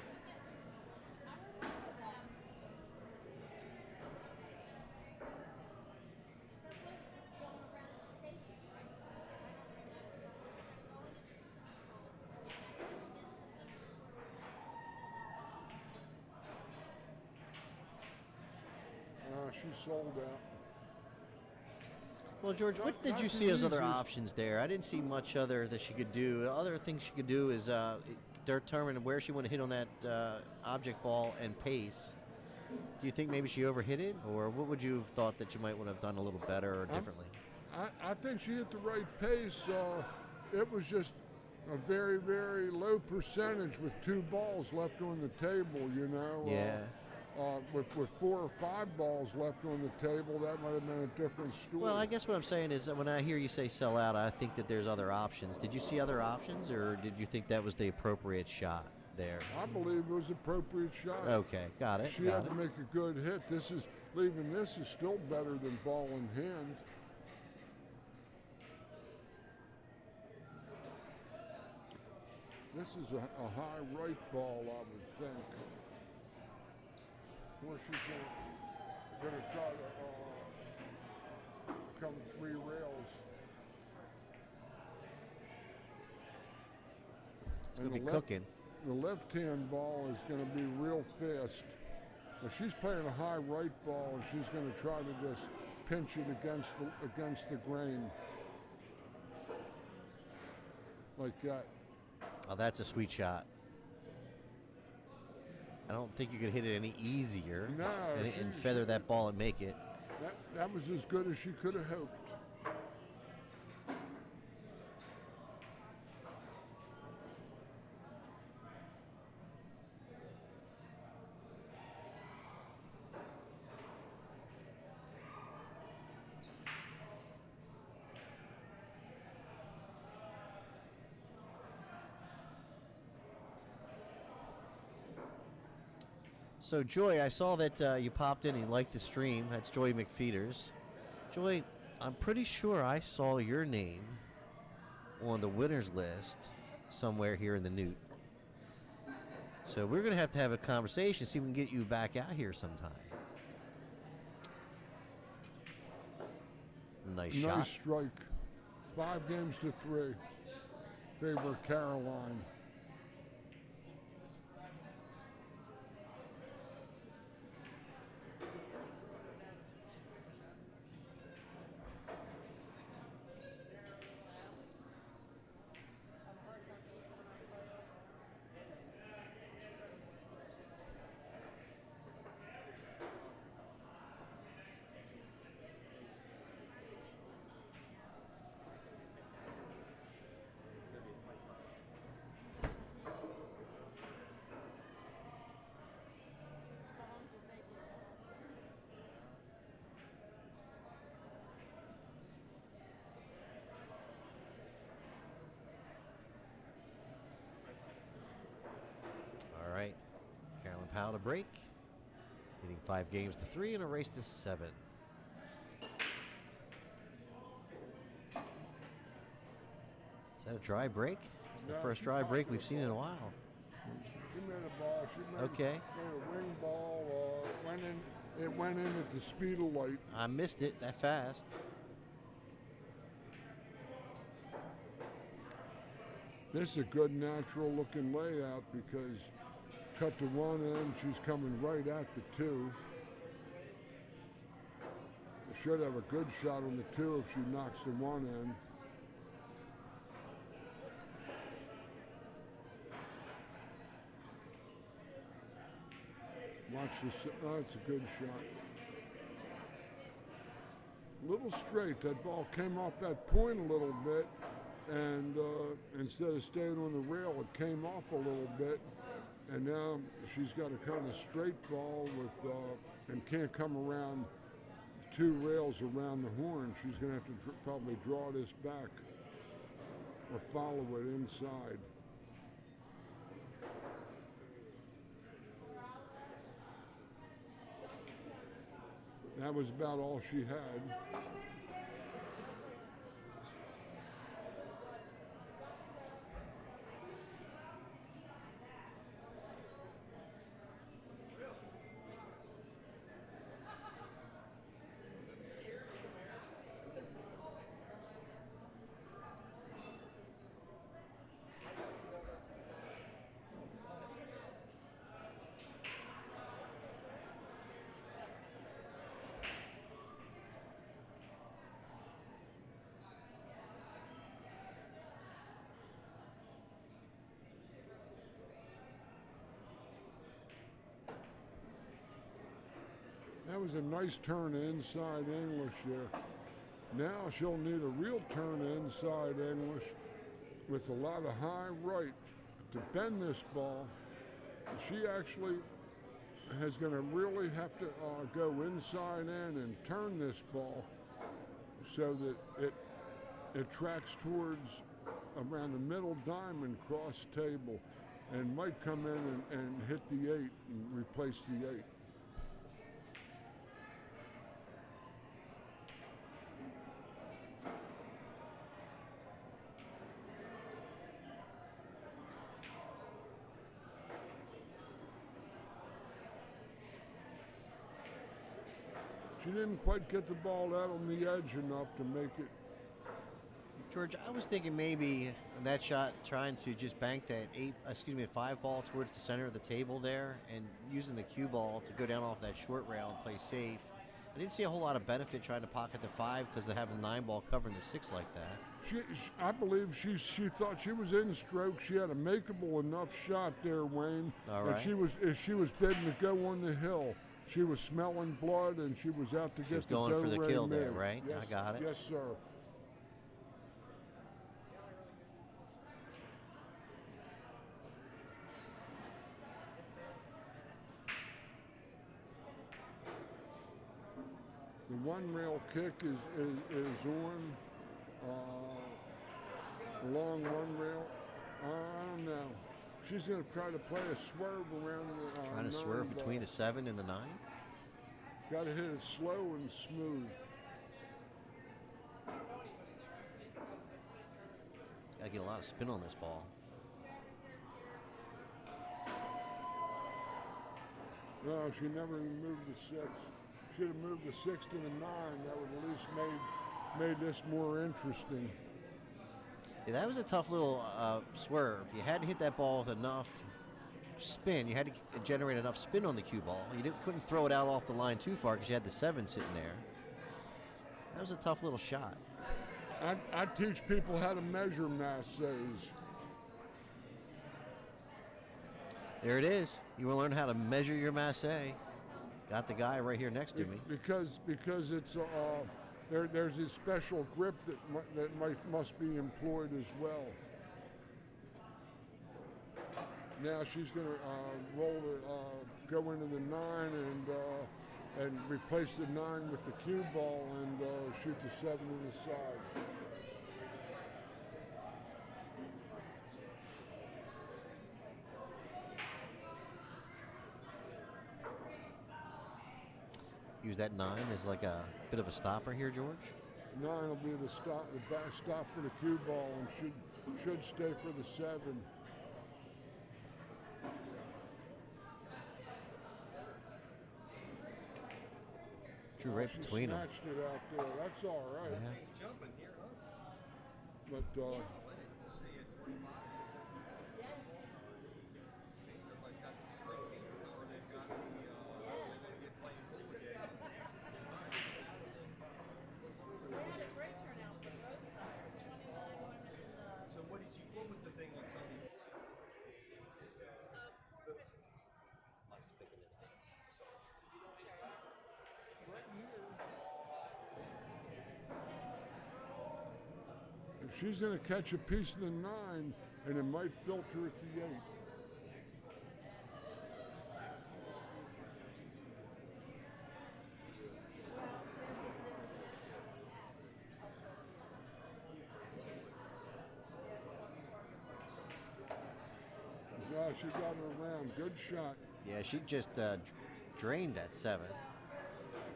She sold out. Well, George, what did you see as other options there? I didn't see much other that she could do. Other things she could do is determine where she wanted to hit on that object ball and pace. Do you think maybe she overhit it, or what would you have thought that you might want to have done a little better or differently? I think she hit the right pace. It was just a very, very low percentage with 2 balls left on the table, you know. Yeah. With 4 or 5 balls left on the table, that might have been a different story. Well, I guess what I'm saying is that when I hear you say sell out, I think that there's other options. Did you see other options, or did you think that was the appropriate shot there? I believe it was appropriate shot. Okay, got it. She had to make a good hit. Leaving this is still better than ball in hand. This is a high right ball, I would think. Or she's going to try to come 3 rails. It's going to be cooking. The left-hand ball is going to be real fast. But she's playing a high right ball, and she's going to try to just pinch it against the grain. Like that. Oh, that's a sweet shot. I don't think you could hit it any easier and feather that ball and make it. That was as good as she could have hoped. So, Joy, I saw that you popped in and you liked the stream. That's Joy McFeeters. Joy, I'm pretty sure I saw your name on the winners list somewhere here in the Newt. So we're going to have a conversation, see if we can get you back out here sometime. Nice shot. Nice strike. 5 games to 3. favor Caroline. All right. Carolyn Powell to break. Leading 5 games to 3 and a race to 7. Is that a dry break? It's the No, first she dry break popped we've the seen in a ball. while. She made a ball. She made, Okay. made a wing ball. It went in at the speed of light. I missed it that fast. This is a good natural looking layout because cut to one end, she's coming right at the 2. Should have a good shot on the 2 if she knocks the one end. Watch this. Oh, it's a good shot. Little straight. That ball came off that point a little bit, and instead of staying on the rail, it came off a little bit. And now she's got a kind of straight ball with, and can't come around 2 rails around the horn. She's going to have to probably draw this back or follow it inside. That was about all she had. That was a nice turn inside English there. Now she'll need a real turn inside English with a lot of high right to bend this ball. She actually is going to really have to go inside in and turn this ball so that it tracks towards around the middle diamond cross table and might come in and hit the 8 and replace the 8. She didn't quite get the ball out on the edge enough to make it. George, I was thinking maybe that shot trying to just bank that 5 ball towards the center of the table there and using the cue ball to go down off that short rail and play safe. I didn't see a whole lot of benefit trying to pocket the 5 because they have a 9 ball covering the 6 like that. I believe she thought she was in stroke. She had a makeable enough shot there, Wayne. All and right. she was bidding to go on the hill. She was smelling blood and she was out to She get was the going for the do-re kill there, made. right? Yes, I got it. Yes, sir. The one rail kick is on. Long one rail. I don't know. She's going to try to play a swerve around the Trying to swerve between the 7 and the 9. Got to hit it slow and smooth. Got to get a lot of spin on this ball. No, she never moved the 6. Should have moved the 6 to the 9. That would at least made this more interesting. Yeah, that was a tough little swerve. You had to hit that ball with enough spin. You had to generate enough spin on the cue ball. You couldn't throw it out off the line too far because you had the 7 sitting there. That was a tough little shot. I teach people how to measure masses. There it is. You will learn how to measure your masse. Got the guy right here next to me. Because it's there's a special grip that must be employed as well. Now she's going to go into the 9 and replace the 9 with the cue ball and shoot the 7 to the side. Use that 9 as like a bit of a stopper here, George. 9 will be the back stop for the cue ball and should stay for the 7. Drew right She between them. snatched it out there. That's all right. Yeah. He's jumping here, huh? But See at 25. Everybody's got the spring feet, or they've got the they get playing forward game. We had a great turnout for both sides. 29 women and So what was the thing on Sunday? Just 450. Mike's picking it up. if she's going to catch a piece of the 9, and it might filter at the 8. Yeah, she got her around. Good shot. Yeah, she just drained that 7.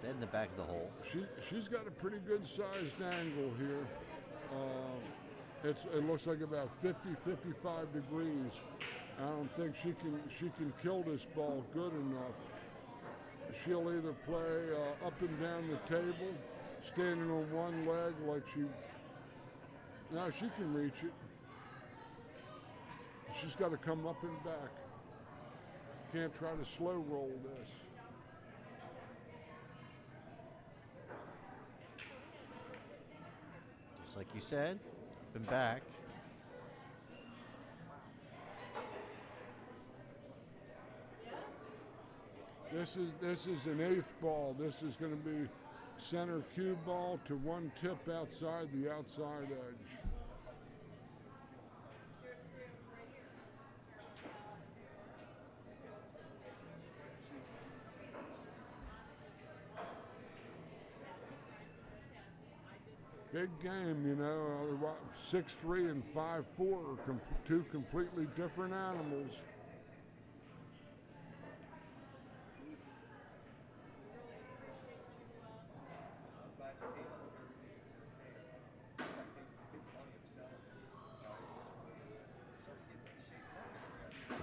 Dead in the back of the hole. She's got a pretty good sized angle here. It looks like about 50, 55 degrees. I don't think she can kill this ball good enough. She'll either play up and down the table, standing on one leg like she. Now she can reach it. She's got to come up and back. Can't try to slow roll this. Just like you said, up and back. This is an 8th ball. This is going to be center cue ball to one tip outside the outside edge. Big game, you know. 6'3" and 5'4" are two completely different animals.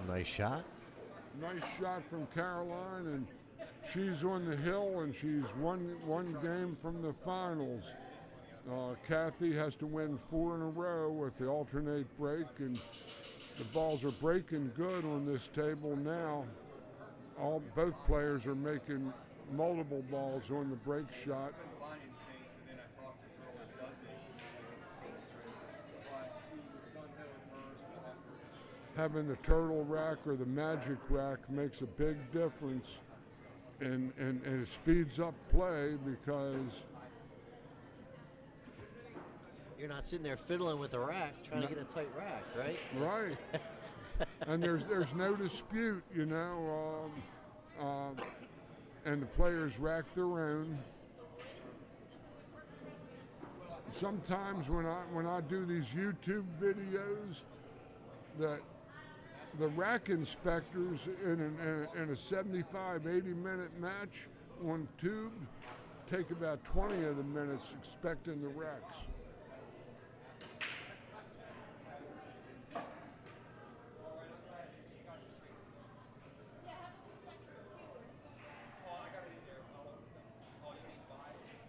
Nice shot. Nice shot from Caroline, and she's on the hill, and she's one game from the finals. Kathy has to win 4 in a row with the alternate break, and the balls are breaking good on this table now. Both players are making multiple balls on the break shot. Having the turtle rack or the magic rack makes a big difference, and it speeds up play because You're not sitting there fiddling with the rack, trying to get a tight rack, right? right. And there's no dispute, you know, and the players rack their own. Sometimes when I do these YouTube videos, that the rack inspectors in a 75, 80-minute match on tube take about 20 of the minutes inspecting the racks.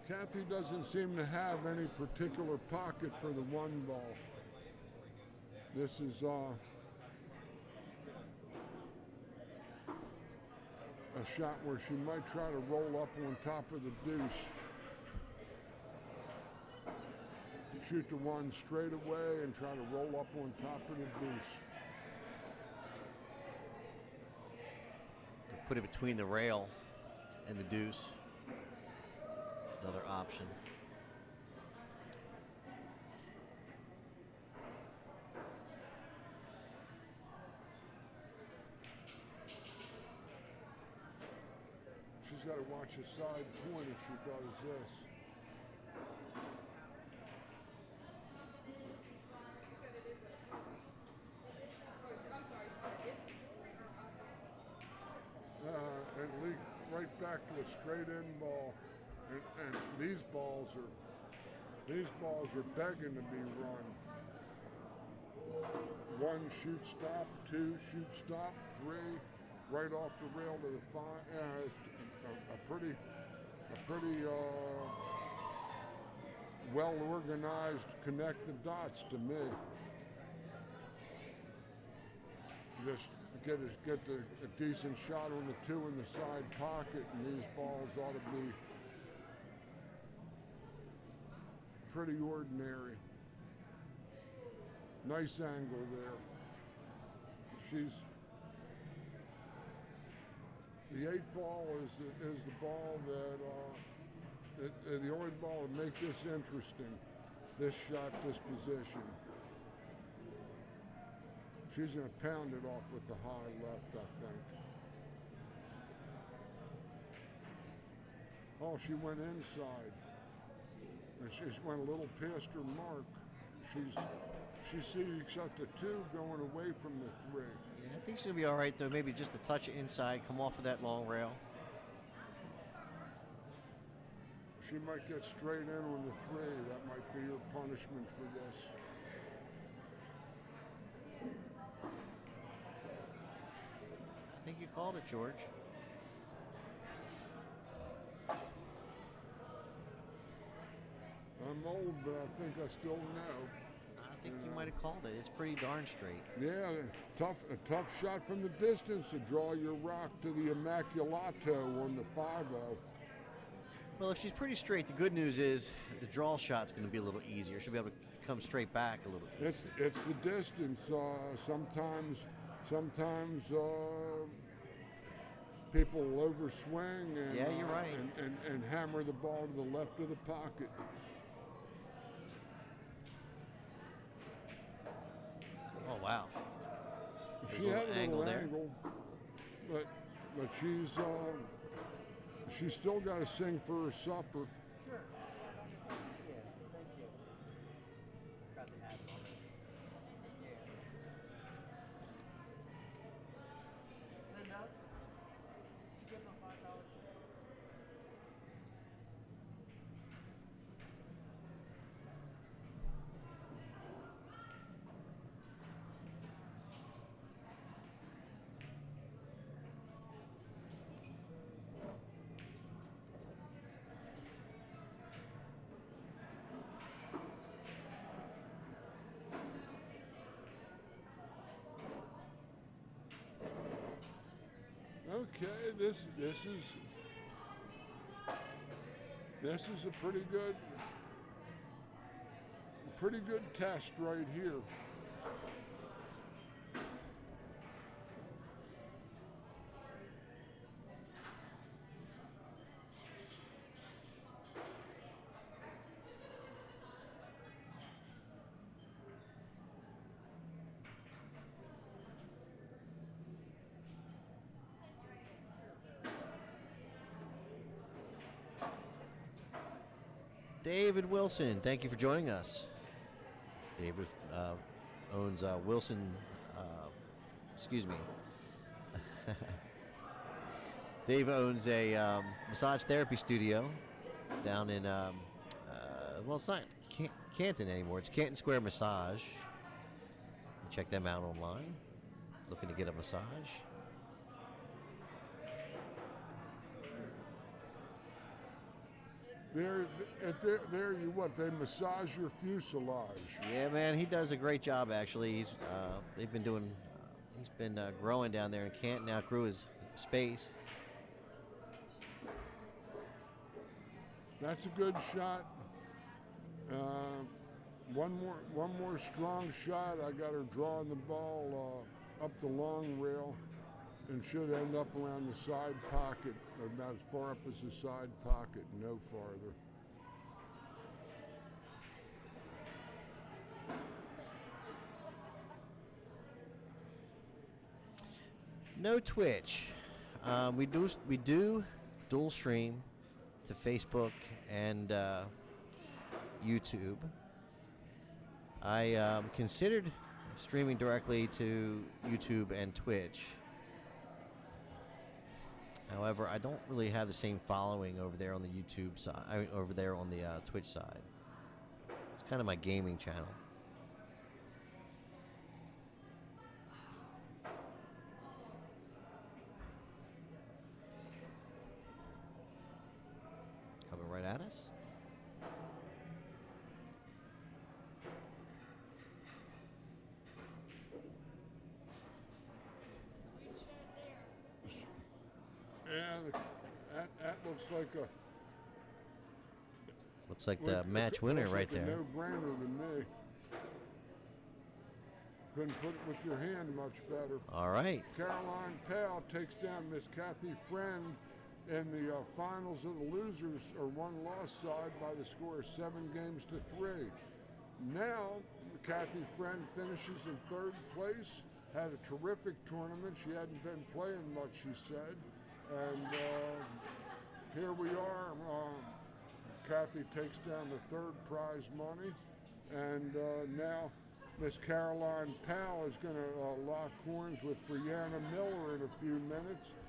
Kathy doesn't seem to have any particular pocket for the 1 ball. This is a shot where she might try to roll up on top of the deuce. Shoot the one straight away and try to roll up on top of the deuce. Put it between the rail and the deuce. Another option. She's got to watch the side point if she does this. It leaked right back to a straight in ball, and these balls are begging to be run. 1 shoot stop, 2 shoot stop, 3 right off the rail to the 5. A pretty well organized connect the dots to me. Just get a decent shot on the 2 in the side pocket, and these balls ought to be pretty ordinary. Nice angle there. The 8 ball is the ball that the only ball to make this interesting. This shot, this position. She's going to pound it off with the high left, I think. Oh, she went inside. And she went a little past her mark. She sees up the 2 going away from the 3. Yeah, I think she's going to be all right, though. Maybe just a touch inside, come off of that long rail. She might get straight in on the 3. That might be her punishment for this. I think you called it, George. I'm old, but I think I still know. I think you might have called it. It's pretty darn straight. Yeah, a tough shot from the distance to draw your rock to the Immaculato on the 5-0. Well, if she's pretty straight, the good news is the draw shot's going to be a little easier. She'll be able to come straight back a little easier. It's the distance. Sometimes people will overswing and, yeah, you're right. and hammer the ball to the left of the pocket. Oh, wow. There's She a had little a angle little there. angle, but she's still got to sing for her supper. Sure. Yeah, thank you. Got the hat on. Yeah. Linda, did you get my $5 tip? Okay, this is a pretty good test right here. David Wilson, thank you for joining us. David owns Wilson, excuse me. Dave owns a massage therapy studio down in, well, it's not Canton anymore. It's Canton Square Massage. Check them out online. Looking to get a massage. There you what? They massage your fuselage. Yeah, man, he does a great job. Actually, they've been doing. He's been growing down there in Canton. Outgrew his space. That's a good shot. One more strong shot. I got her drawing the ball up the long rail, and should end up around the side pocket, about as far up as the side pocket, no farther. No Twitch. We do dual stream to Facebook and YouTube. I considered streaming directly to YouTube and Twitch. However, I don't really have the same following over there on the YouTube side. Over there on the Twitch side. It's kind of my gaming channel. Coming right at us. Yeah, that looks like a. Looks like the match winner looks right like a there. no-brainer to me. Couldn't put it with your hand much better. All right. Caroline Powell takes down Miss Kathy Friend in the finals of the losers or one-loss side by the score of 7-3. Now, Kathy Friend finishes in third place. Had a terrific tournament. She hadn't been playing much, she said. And here we are. Kathy takes down the third prize money. And now Miss Caroline Powell is going to lock horns with Brianna Miller in a few minutes.